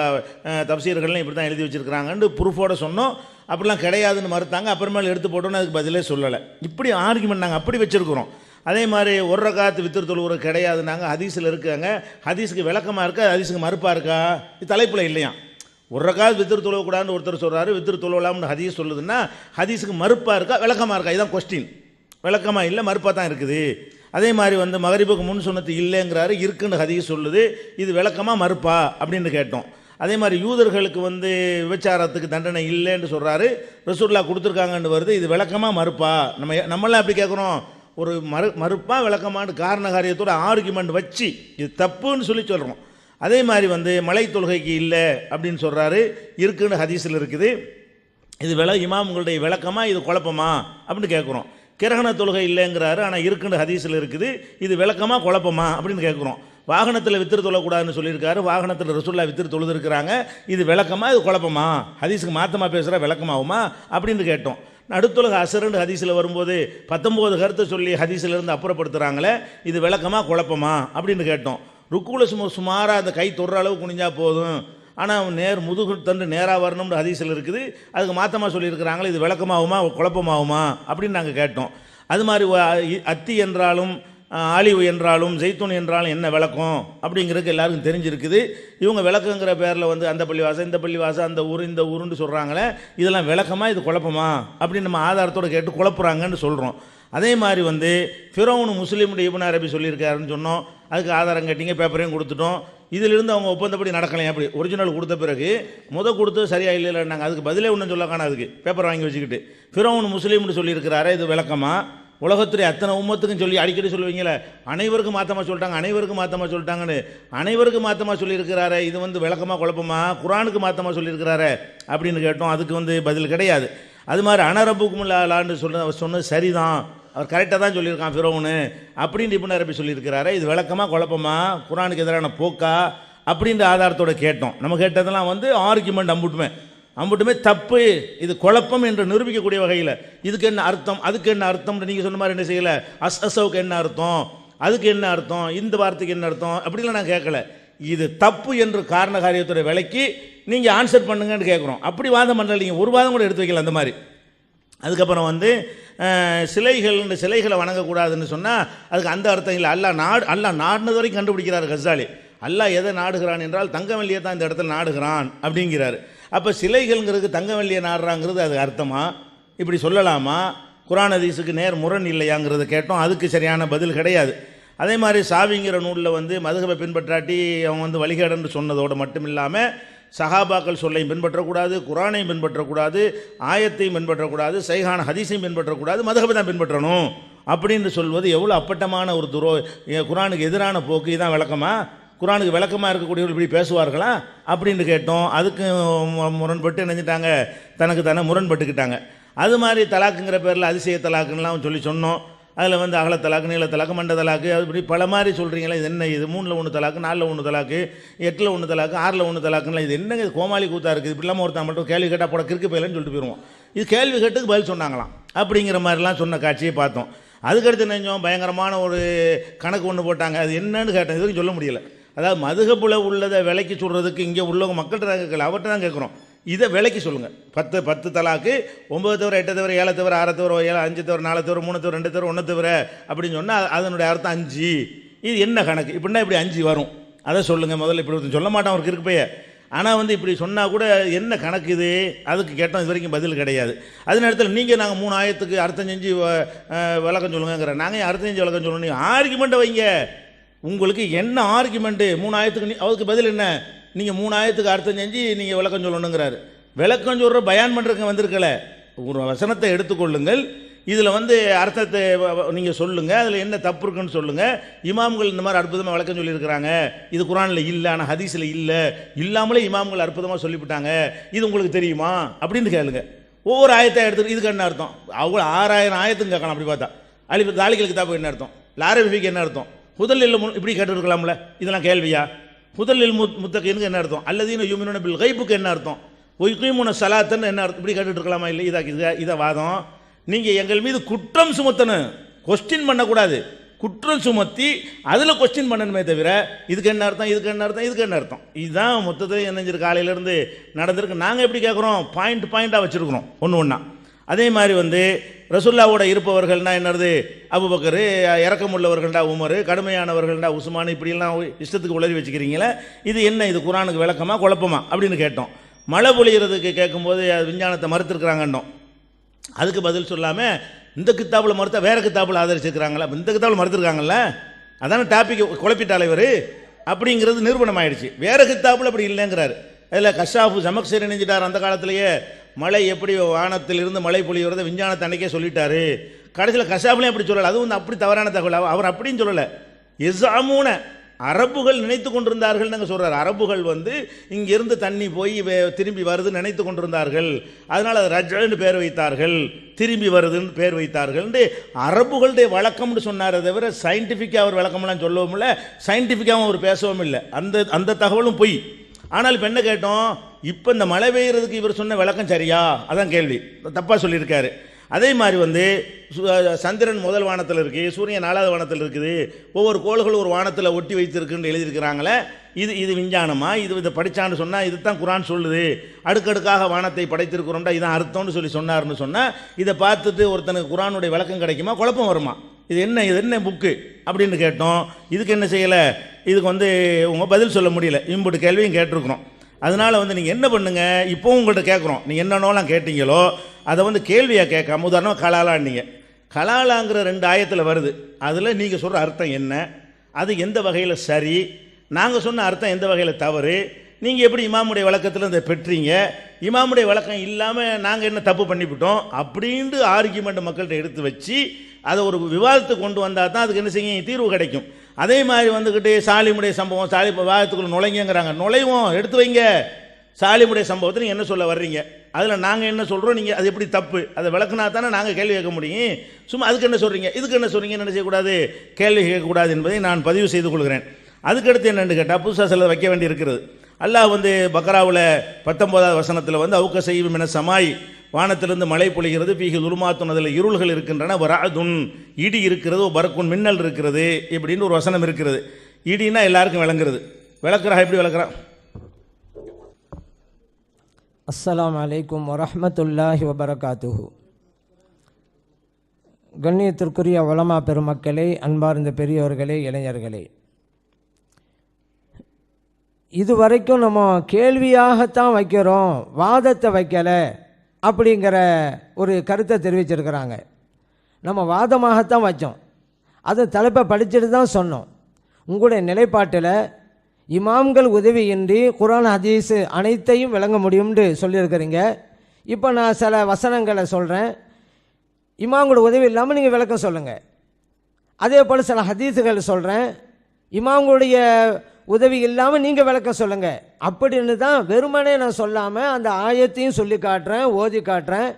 தப்சீர்களையும் இப்படி தான் எழுதி வச்சுருக்கிறாங்கன்னு ப்ரூஃபோடு சொன்னோம். அப்படிலாம் கிடையாதுன்னு மறுத்தாங்க. அப்புறமேல எடுத்து போட்டோன்னு அதுக்கு பதிலே சொல்லலை. இப்படி ஆர்குமெண்ட் நாங்கள் அப்படி வச்சுருக்கிறோம். அதே மாதிரி ஒரு ரகாத்து வித்திர் தொழுவுற கிடையாது, நாங்கள் ஹதீஸில் இருக்காங்க, ஹதீஸுக்கு விளக்கமாக இருக்கா, ஹதீஸுக்கு மறுப்பாக இருக்கா, இது தலைப்பில் இல்லையா. ஒரு ரகாத் வித்திர் தொழுவக்கூடாதுன்னு ஒருத்தர் சொல்கிறாரு, வித்திர் தொழுவலாம்னு ஹதீஸ் சொல்லுதுன்னா ஹதீஸுக்கு மறுப்பாக இருக்கா, விளக்கமாக இருக்கா, இதுதான் கொஸ்டின். விளக்கமாக இல்லை, மறுப்பாக தான் இருக்குது. அதே மாதிரி மகரிபுக்கு முன் சுன்னத்து இல்லைங்கிறாரு, இருக்குன்னு ஹதீஸ் சொல்லுது, இது விளக்கமாக மறுப்பா அப்படின்னு கேட்டோம். அதே மாதிரி யூதர்களுக்கு விபச்சாரத்துக்கு தண்டனை இல்லைன்னு சொல்கிறாரு, ரசூலுல்லாஹ் கொடுத்துருக்காங்கன்னு வருது, இது விளக்கமாக மறுப்பா. நம்மளாம் எப்படி கேட்குறோம், ஒரு மறுப்பா விளக்கமானு காரண காரியத்தோட ஆர்குமெண்ட் வச்சு இது தப்புன்னு சொல்லி சொல்கிறோம். அதே மாதிரி மலை தொழுகைக்கு இல்லை அப்படின்னு சொல்கிறாரு, இருக்குன்னு ஹதீஸில் இருக்குது, இது இமாம்களுடைய விளக்கமா, இது குழப்பமா அப்படின்னு கேட்குறோம். கிரகண தொழுகை இல்லைங்கிறாரு, ஆனால் இருக்குன்னு ஹதீஸில் இருக்குது, இது விளக்கமா குழப்பமா அப்படின்னு கேட்குறோம். வாகனத்தில் வித்திரு தொழக்கூடாதுன்னு சொல்லியிருக்காரு, வாகனத்தில் ரசூலுல்லாஹ் வித்திரு தொழுதுருக்கிறாங்க, இது விளக்கமா, இது குழப்பமா, ஹதீஸுக்கு மாற்றமாக பேசுகிற விளக்கமாகுமா அப்படின்னு கேட்டோம். நடுத்தொழுகை அசருன்னு ஹதீஸில் வரும்போது 19 கருத்தை சொல்லி ஹதீஸிலிருந்து அப்புறப்படுத்துகிறாங்களே, இது விளக்கமா குழப்பமா அப்படின்னு கேட்டோம். ருக்குல சுமாராக அந்த கை தொடுற அளவு குனிஞ்சா போதும், ஆனால் முதுகு தண்டு நேராக வரணும்னு ஹதீஸில் இருக்குது, அதுக்கு மாற்றமாக சொல்லியிருக்கிறாங்களே, இது விளக்கமாகுமா குழப்பமாகுமா அப்படின்னு நாங்கள் கேட்டோம். அது மாதிரி அத்தி என்றாலும் ஆலிவ் என்றாலும் ஜெய்தூன் என்றாலும் என்ன விளக்கம் அப்படிங்கிறதுக்கு எல்லாருக்கும் தெரிஞ்சிருக்குது. இவங்க விளக்கங்கிற பேரில் வந்து அந்த பள்ளிவாசம் இந்த பள்ளிவாசம் அந்த ஊர் இந்த ஊருன்னு சொல்கிறாங்களே, இதெல்லாம் விளக்கமா இது குழப்பமா அப்படின்னு நம்ம ஆதாரத்தோடு கேட்டு குழப்புறாங்கன்னு சொல்கிறோம். அதே மாதிரி வந்து ஃபிரௌன் முஸ்லீமுடைய இப்னு அரபி சொல்லியிருக்காருன்னு சொன்னோம், அதுக்கு ஆதாரம் கேட்டிங்க, பேப்பரையும் கொடுத்துட்டோம். இதிலிருந்து அவங்க ஒப்பந்தப்படி நடக்கலாம். அப்படி ஒரிஜினல் கொடுத்த பிறகு கொடுத்து சரியா இல்லை நாங்கள் அதுக்கு பதிலே ஒன்றும் சொல்ல காணா, அதுக்கு பேப்பர் வாங்கி வச்சுக்கிட்டு ஃபிரௌன் முஸ்லீம்னு சொல்லியிருக்கிறாரு, இது விளக்கமா? உலகத்துடைய அத்தனை உம்மத்துக்கும் சொல்லி அடிக்கடி சொல்லுவீங்களே, அனைவருக்கும் மாற்றமாக சொல்லிட்டாங்க அனைவருக்கும் மாற்றமாக சொல்லிட்டாங்கன்னு, அனைவருக்கும் மாற்றமாக சொல்லியிருக்கிறாரு, இது வந்து விளக்கமாக குழப்பமா? குரானுக்கு மாற்றமாக சொல்லியிருக்கிறாரு அப்படின்னு கேட்டோம். அதுக்கு வந்து பதில் கிடையாது. அது மாதிரி அனரபுக்கும் லான்னு சொன்னது சரிதான், அவர் கரெக்டாக தான் சொல்லியிருக்கான் ஃபிரௌனு அப்படின்னு இப்னு அரபி சொல்லியிருக்கிறாரு, இது விளக்கமாக குழப்பமா? குரானுக்கு எதிரான போக்கா அப்படின்ற ஆதாரத்தோடு கேட்டோம். நம்ம கேட்டதெல்லாம் வந்து ஆர்குமெண்ட் அம்புட்டுமே தப்பு, இது குழப்பம் என்று நிரூபிக்கக்கூடிய வகையில் இதுக்கு என்ன அர்த்தம் அதுக்கு என்ன அர்த்தம் நீங்கள் சொன்ன மாதிரி என்ன செய்யலை, அசவுக்கு என்ன அர்த்தம் அதுக்கு என்ன அர்த்தம் இந்த வார்த்தைக்கு என்ன அர்த்தம் அப்படிலாம் நான் கேட்கல. இது தப்பு என்று காரண காரியத்துடைய விலைக்கு நீங்கள் ஆன்சர் பண்ணுங்கன்னு கேட்குறோம். அப்படி வாதம் பண்ணல, நீங்கள் ஒரு வாதம் கூட எடுத்து வைக்கல அந்த மாதிரி. அதுக்கப்புறம் வந்து சிலைகளை வணங்கக்கூடாதுன்னு சொன்னால் அதுக்கு அந்த அர்த்தம் இல்லை. அல்லாஹ் நாடினது வரைக்கும் கண்டுபிடிக்கிறார் கஸ்ஸாலி. அல்லாஹ் எதை நாடுகிறான் என்றால் தங்க வெள்ளியை தான் இந்த இடத்துல நாடுகிறான் அப்படிங்கிறாரு. அப்போ சிலைகள்ங்கிறது தங்க வெள்ளியை நாடுறாங்கிறது அது அர்த்தமா? இப்படி சொல்லலாமா? குர்ஆன் ஹதீஸுக்கு நேர் முரண் இல்லையாங்கிறத கேட்டோம், அதுக்கு சரியான பதில் கிடையாது. அதே மாதிரி சாவிங்கிற நூலில் வந்து மதுஹபை பின்பற்றாட்டி அவங்க வந்து வழிகேடன்னு சொன்னதோடு மட்டும் இல்லாமல் சஹாபாக்கள் சொல்லையும் பின்பற்றக்கூடாது, குர்ஆனையும் பின்பற்றக்கூடாது, ஆயத்தையும் பின்பற்றக்கூடாது, சஹீஹான ஹதீஸையும் பின்பற்றக்கூடாது, மதுஹபை தான் பின்பற்றணும் அப்படின்னு சொல்வது எவ்வளோ அப்பட்டமான ஒரு குர்ஆனுக்கு எதிரான போக்கு. இதான் விளக்கமா? குர்ஆனுக்கு விளக்கமாக இருக்கக்கூடியவர்கள் இப்படி பேசுவார்களா அப்படின்னு கேட்டோம். அதுக்கு முரண்பட்டு நினைஞ்சிட்டாங்க, தனக்கு தானே முரண்பட்டுக்கிட்டாங்க. அது மாதிரி தலாக்குங்கிற பேரில் அதிசய தலாக்குன்னெலாம் சொன்னோம். அதில் வந்து அகல தலாக்கு, நீள தலாக்கு, மண்ட தலாக்கு, அது இப்படி பல மாதிரி சொல்கிறீங்களா? இது என்ன? இது 3ல் 1 தலாக்கு, 4ல் 1 தலாக்கு, 8ல் 1 தலாக்கு, 6ல் 1 தலாக்குன்னா இது என்னங்க? இது கோமாளி கூத்தா இருக்குது. இப்படி இல்லாமல் ஒருத்தன் மட்டும் கேள்வி கேட்டால் போட கிறுக்கு போயிலன்னு சொல்லிட்டு போயிடுவோம். இது கேள்வி கேட்டுக்கு பதில் சொன்னாங்களாம் அப்படிங்கிற மாதிரிலாம் சொன்ன காட்சியை பார்த்தோம். அதுக்கடுத்து நினைஞ்சோம், பயங்கரமான ஒரு கணக்கு ஒன்று போட்டாங்க. அது என்னன்னு கேட்டேன், இதுவரைக்கும் சொல்ல முடியலை. அதாவது மதுஹபுல உள்ளதை விலைக்கு சொல்கிறதுக்கு இங்கே உள்ளவங்க மக்கள்கிட்ட கேட்கல, அவர்கிட்ட தான் கேட்குறோம். இதை விலைக்கு சொல்லுங்கள். 10 தலாக்கு, 9 தவிர 8 தவிர 7 தவிர 6 தவிர 7 5 தவிர 4 தவிர 3 தவிர 2 தவிர 1 தவிர அப்படின்னு சொன்னால் அதனுடைய அர்த்தம் 5. இது என்ன கணக்கு? இப்படின்னா இப்படி 5 வரும், அதை சொல்லுங்கள் முதல்ல. இப்படி சொல்ல மாட்டான் அவருக்கு இருக்கு போய். ஆனால் வந்து இப்படி சொன்னால் கூட என்ன கணக்கு இது? அதுக்கு கேட்டோம், இது வரைக்கும் பதில் கிடையாது. அதே நேரத்தில் நீங்கள் நாங்கள் 3 ஆயத்துக்கு அர்த்தம் செஞ்சு விளக்கம் சொல்லுங்கிற, நாங்கள் அர்த்தம் செஞ்சு விளக்கம் சொல்லணும். நீங்கள் ஆர்குமெண்ட்டை வைங்க, உங்களுக்கு என்ன ஆர்குமெண்ட்டு? 3 ஆயத்துக்கு அதுக்கு பதில் என்ன? நீங்கள் 3 ஆயத்துக்கு அர்த்தம் செஞ்சு நீங்கள் விளக்கம் சொல்லணுங்கிறாரு. விளக்கம் சொல்கிற பயான் பண்ணுறதுக்கு வந்திருக்கல. ஒரு வசனத்தை எடுத்துக்கொள்ளுங்கள், இதில் வந்து அர்த்தத்தை நீங்கள் சொல்லுங்கள், அதில் என்ன தப்பு இருக்குன்னு சொல்லுங்கள். இமாம்கள் இந்த மாதிரி அற்புதமாக விளக்கம் சொல்லியிருக்கிறாங்க, இது குர்ஆனில் இல்லை, ஆனால் ஹதீஸில் இல்லை, இல்லாமலே இமாம்கள் அற்புதமாக சொல்லிவிட்டாங்க, இது உங்களுக்கு தெரியுமா அப்படின்னு கேளுங்க. ஒவ்வொரு ஆயத்தை எடுத்துட்டு இதுக்கு என்ன அர்த்தம்? அவ்வளோ 6000 ஆயத்துன்னு கேட்கலாம். அப்படி பார்த்தா அலிஃப் தாலிகல் கிதாபுக்கு என்ன அர்த்தம், லாரபிக்கு என்ன அர்த்தம், முதல் இப்படி கேட்டுருக்கலாம்ல. இதெல்லாம் கேள்வியா? முதலில் முத்தகீனுக்கு என்ன அர்த்தம், அல்லதீன யுமினூன பில் கைபுக்கு என்ன அர்த்தம், ஒய்கீமுன ஸலாத்தன்னு என்ன அர்த்தம், இப்படி கேட்டுட்டு இருக்கலாமா? இல்லை, இதை வாதம். நீங்கள் எங்கள் மீது குற்றம் சுமத்தணும், கொஸ்டின் பண்ணக்கூடாது. குற்றம் சுமத்தி அதில் கொஸ்டின் பண்ணணுமே தவிர இதுக்கு என்ன அர்த்தம், இதுக்கு என்ன அர்த்தம், இதுக்கு என்ன அர்த்தம், இதுதான் மொத்தத்தில் என்னஞ்சிருக்கு காலையிலேருந்து நடந்திருக்கு. நாங்கள் எப்படி கேட்குறோம்? பாயிண்டாக வச்சுருக்குறோம் ஒன்று ஒன்றா. அதே மாதிரி வந்து ரசூல்லாவோட இருப்பவர்கள்னா என்னது? அபூபக்கர், இறக்கமுள்ளவர்கள்டா உமர், கடுமையானவர்கள்டா உஸ்மான், இப்படிலாம் இஷ்டத்துக்கு உளறி வச்சுக்கிறீங்களே, இது என்ன? இது குர்ஆனுக்கு விளக்கமா குழப்பமா அப்படின்னு கேட்டோம். மழை பொழிகிறதுக்கு கேட்கும்போது விஞ்ஞானத்தை மறுத்துருக்குறாங்கன்னோம். அதுக்கு பதில் சொல்லாமல் இந்த கித்தாப்பில் மறுத்தா வேறு கித்தாப்பில் ஆதரிச்சிருக்கிறாங்களா? இந்த கித்தாப்பில் மறுத்துருக்காங்கல்ல, அதான டாபிக் குழப்பிட்டால் இவர் அப்படிங்கிறது நிரூபணம் ஆயிடுச்சு. வேறு கித்தாப்பில் அப்படி இல்லைங்கிறாரு. அதில் கஷாஃபு ஜமக்ஷரி நினைஞ்சிட்டார். அந்த காலத்திலேயே மழை எப்படி வானத்திலிருந்து மழை பொழிகிறத விஞ்ஞானத்தை அன்றைக்கே சொல்லிட்டாரு. கடைசியில் கஷாஃப்லேயும் அப்படி சொல்லலை. அதுவும் அப்படி தவறான தகவல். அவர் அப்படின்னு சொல்லலை. எஸாமூன அரபுகள் நினைத்து கொண்டிருந்தார்கள் நாங்கள் சொல்கிறார். அரபுகள் வந்து இங்கிருந்து தண்ணி போய் திரும்பி வருதுன்னு நினைத்து கொண்டிருந்தார்கள், அதனால் அது ரஜ்ன்னு பேர் வைத்தார்கள், திரும்பி வருதுன்னு பேர் வைத்தார்கள். அரபுகளுடைய வழக்கம்னு சொன்னார். தவிர சயின்டிஃபிக்காக அவர் விளக்கம்லாம் சொல்லவும் இல்லை, சயின்டிஃபிக்காகவும் அவர் பேசவும் இல்லை. அந்த தகவலும் பொய். ஆனால் இப்போ என்ன கேட்டோம்? இப்போ இந்த மழை பெய்யறதுக்கு இவர் சொன்ன விளக்கம் சரியா? அதான் கேள்வி. தப்பாக சொல்லியிருக்காரு. அதே மாதிரி வந்து சந்திரன் முதல் வானத்தில் இருக்குது, சூரியன் 4வது வானத்தில் இருக்குது, ஒவ்வொரு கோள்களும் ஒரு வானத்தில் ஒட்டி வைத்திருக்குன்னு எழுதியிருக்கிறாங்களே, இது விஞ்ஞானமா? இதை படித்தான்னு சொன்னால் இது தான் குர்ஆன் சொல்லுது, அடுக்கடுக்காக வானத்தை படைத்திருக்கிறோம்டா, இதான் அர்த்தம்னு சொன்னார்னு சொன்னால் இதை பார்த்துட்டு ஒருத்தனுக்கு குர்ஆனுடைய விளக்கம் கிடைக்குமா? குழப்பம் வருமா? இது என்ன புக்கு அப்படின்னு கேட்டோம். இதுக்கு என்ன செய்யலை, இதுக்கு வந்து உங்கள் பதில் சொல்ல முடியல. இம்புட்டு கேள்வியும் கேட்டிருக்கிறோம். அதனால் வந்து நீங்கள் என்ன பண்ணுங்கள், இப்போவும் உங்கள்கிட்ட கேட்குறோம், நீங்கள் என்னென்னலாம் கேட்டீங்களோ அதை வந்து கேள்வியாக கேட்காம, உதாரணமாக கலாலான்னீங்க, கலாலாங்கிற 2 ஆயத்தில் வருது, அதில் நீங்கள் சொல்கிற அர்த்தம் என்ன, அது எந்த வகையில் சரி, நாங்கள் சொன்ன அர்த்தம் எந்த வகையில் தவறு, நீங்கள் எப்படி இமாமுடைய விளக்கத்தில் இதை பெற்றீங்க, இமாமுடைய விளக்கம் இல்லாமல் நாங்கள் என்ன தப்பு பண்ணிவிட்டோம் அப்படின்ட்டு ஆர்கியூமெண்ட் மக்கள்கிட்ட எடுத்து வச்சு அதை ஒரு விவாதத்துக்கு கொண்டு வந்தால் தான் அதுக்கு என்ன செய்யும், தீர்வு கிடைக்கும். அதே மாதிரி வந்துக்கிட்டு சாலிமுடைய சம்பவம், விவாதத்துக்குள்ள நுழைங்கிறாங்க, நுழைவோம், எடுத்து வைங்க. சாலிமுடைய சம்பவத்தை நீங்கள் என்ன சொல்ல வர்றீங்க, அதில் நாங்கள் என்ன சொல்கிறோம், நீங்கள் அது எப்படி தப்பு, அதை விளக்குனா தானே நாங்கள் கேள்வி கேட்க முடியும். சும்மா அதுக்கு என்ன சொல்கிறீங்க, இதுக்கு என்ன சொல்கிறீங்கன்னு என்ன செய்யக்கூடாது, கேள்வி கேட்கக்கூடாது என்பதை நான் பதிவு செய்து கொள்கிறேன். அதுக்கடுத்து என்னென்னு கேட்டால் புதுசாக சில வைக்க வேண்டி இருக்கிறது. அல்லாஹ் வந்து பக்ராவில் 19வது வசனத்தில் வந்து அவுக்க செய்யும் என சமாய், வானத்திலிருந்து மழை பொழிகிறது, பீகி துருமாத்துன், அதில் இருள்கள் இருக்கின்றன, வராதுன் இடி இருக்கிறது, பரக்குன் மின்னல் இருக்கிறது, இப்படின்னு ஒரு வசனம் இருக்கிறது. இடினா எல்லாருக்கும் விளங்குறது, விளக்குறா எப்படி விளக்குறா? அஸ்ஸலாமு அலைக்கும் வரஹ்மத்துல்லாஹி வபரகாத்துஹு. கண்ணியத்திற்குரிய உலமா பெருமக்களே, அன்பார்ந்த பெரியோர்களே, இளைஞர்களே, இதுவரைக்கும் நம்ம கேள்வியாகத்தான் வைக்கிறோம், வாதத்தை வைக்கலை அப்படிங்கிற ஒரு கருத்தை தெரிவிச்சிருக்கிறாங்க. நம்ம வாதமாகத்தான் வச்சோம், அது தலைப்பை படிச்சுட்டு தான் சொன்னோம். உங்களுடைய நிலைப்பாட்டில் இமாம்கள் உதவியின்றி குர்ஆன் ஹதீஸ் அனைத்தையும் விளங்க முடியும்னு சொல்லியிருக்கிறீங்க. இப்போ நான் சில வசனங்களை சொல்கிறேன், இமாம்களோட உதவி இல்லாமல் நீங்கள் விளக்கம் சொல்லுங்கள். அதே போல் சில ஹதீஸுகள் சொல்கிறேன், இமாம்களுடைய உதவி இல்லாமல் நீங்கள் விளக்கம் சொல்லுங்கள் அப்படின்னு தான் வெறுமனே நான் சொல்லாமல் அந்த ஆயத்தையும் சொல்லி காட்டுறேன், ஓதி காட்டுறேன்,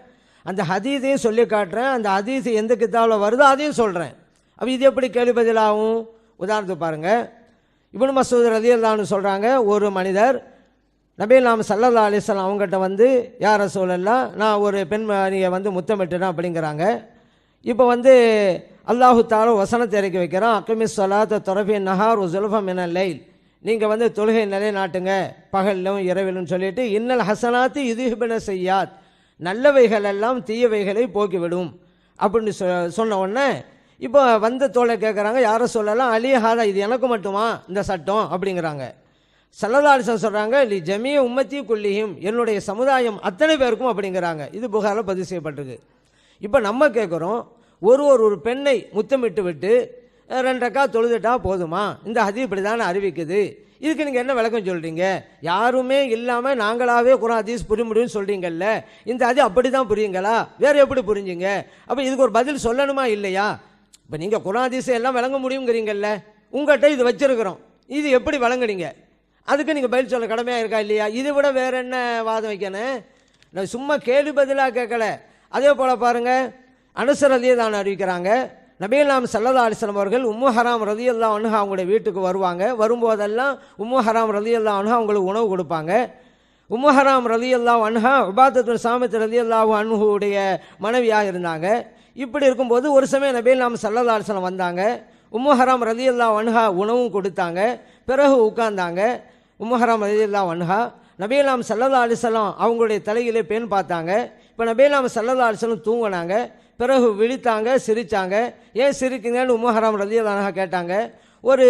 அந்த ஹதீஸையும் சொல்லி காட்டுறேன், அந்த ஹதீஸ் எந்த கிதாபில் வருதோ அதையும் சொல்கிறேன். அப்போ இது எப்படி கேள்வி பதிலாகும்? உதாரணத்துக்கு பாருங்கள், இப்னு மஸ்ஊத் ரலியல்லாஹு அன்ஹு சொல்கிறாங்க, ஒரு மனிதர் நபிகள் ஸல்லல்லாஹு அலைஹி வஸல்லம் அவங்ககிட்ட வந்து, யா ரசூலல்லாஹ், நான் ஒரு பெண்மணியை வந்து முத்தமிட்டுறேன் அப்படிங்கிறாங்க. இப்போ வந்து அல்லாஹு தஆலா வசனத்தை இறக்கி வைக்கிறான், அக்மிஸ் ஸலாத்த தரஃபின் நஹார் வ ஸுல்ஃபா மினல் லைல், நீங்கள் வந்து தொழுகை நிலைநாட்டுங்க பகலிலும் இரவிலும் சொல்லிட்டு, இன்னல் ஹசனாத்து யுத்ஹிபுன ஸய்யாத், நல்லவைகள் எல்லாம் தீயவைகளை போக்கிவிடும் அப்படின்னு சொன்ன உடனே இப்போ வந்த தோழர் கேட்குறாங்க, யாரை சொல்லலாம், அலி ஹாதா, இது எனக்கு மட்டுமா இந்த சட்டம் அப்படிங்கிறாங்க. ஸல்லல்லாஹு அலைஹி வஸல்லம் சொல்கிறாங்க, லி ஜமீ உம்மத்தி குல்லிஹிம், என்னுடைய சமுதாயம் அத்தனை பேருக்கும் அப்படிங்கிறாங்க. இது புகாரில் பதிவு செய்யப்பட்டிருக்கு. இப்போ நம்ம கேட்குறோம், ஒரு பெண்ணை முத்தமிட்டு விட்டு 2 ரக்காத் தொழுதுட்டா போதுமா? இந்த ஹதீஸ் இப்படி தானே அறிவிக்குது, இதுக்கு நீங்கள் என்ன விளக்கம் சொல்கிறீங்க? யாருமே இல்லாமல் நாங்களாகவே குர்ஆன் ஹதீஸ் புரிய முடியும்னு சொல்கிறீங்கல்ல, இந்த ஹதீஸ் அப்படி தான் புரியுங்களா, வேறு எப்படி புரிஞ்சுங்க? அப்போ இதுக்கு ஒரு பதில் சொல்லணுமா இல்லையா? இப்போ நீங்கள் குர்ஆன் ஹதீஸை எல்லாம் விளங்க முடியுங்கிறீங்கல்ல, உங்கள்கிட்ட இது வச்சுருக்கிறோம், இது எப்படி விளங்குறீங்க? அதுக்கு நீங்கள் பதில் சொல்ல கடமையாக இருக்கா இல்லையா? இதை விட வேறு என்ன வாதம் வைக்கணும்? நான் சும்மா கேள்வி பதிலாக கேட்கல. அதே போல் பாருங்கள், அனஸ் ரலியல்லாஹு அன்ஹு அறிவிக்கிறாங்க, நபிகள் ஸல்லல்லாஹு அலைஹி வஸல்லம் அவர்கள் உம்மு ஹராம் ரலியல்லாஹு அன்ஹா அவங்களுடைய வீட்டுக்கு வருவாங்க. வரும்போதெல்லாம் உம்மு ஹராம் ரலியல்லாஹு அன்ஹா அவங்களுக்கு உணவு கொடுப்பாங்க. உம்மு ஹராம் ரலியல்லாஹு அன்ஹா உபாதத் பின் சாமித் ரலியல்லாஹு அன்ஹுடைய மனைவியாக இருந்தாங்க. இப்படி இருக்கும்போது ஒரு சமயம் நபிகள் ஸல்லல்லாஹு அலைஹி வஸல்லம் வந்தாங்க. உம்மு ஹராம் ரலியல்லாஹு அன்ஹா உணவும் கொடுத்தாங்க. பிறகு உட்கார்ந்தாங்க. உம்மு ஹராம் ரலியல்லாஹு அன்ஹா நபிகள் ஸல்லல்லாஹு அலைஹி வஸல்லம் அவங்களுடைய தலையிலே பெண் பார்த்தாங்க. இப்போ நபிகள் ஸல்லல்லாஹு அலைஹி வஸல்லம் தூங்கினாங்க. பிறகு விழித்தாங்க, சிரித்தாங்க. ஏன் சிரிக்குங்கன்னு உம்மு ஹராம் ரலியல்லாஹு அன்ஹா கேட்டாங்க. ஒரு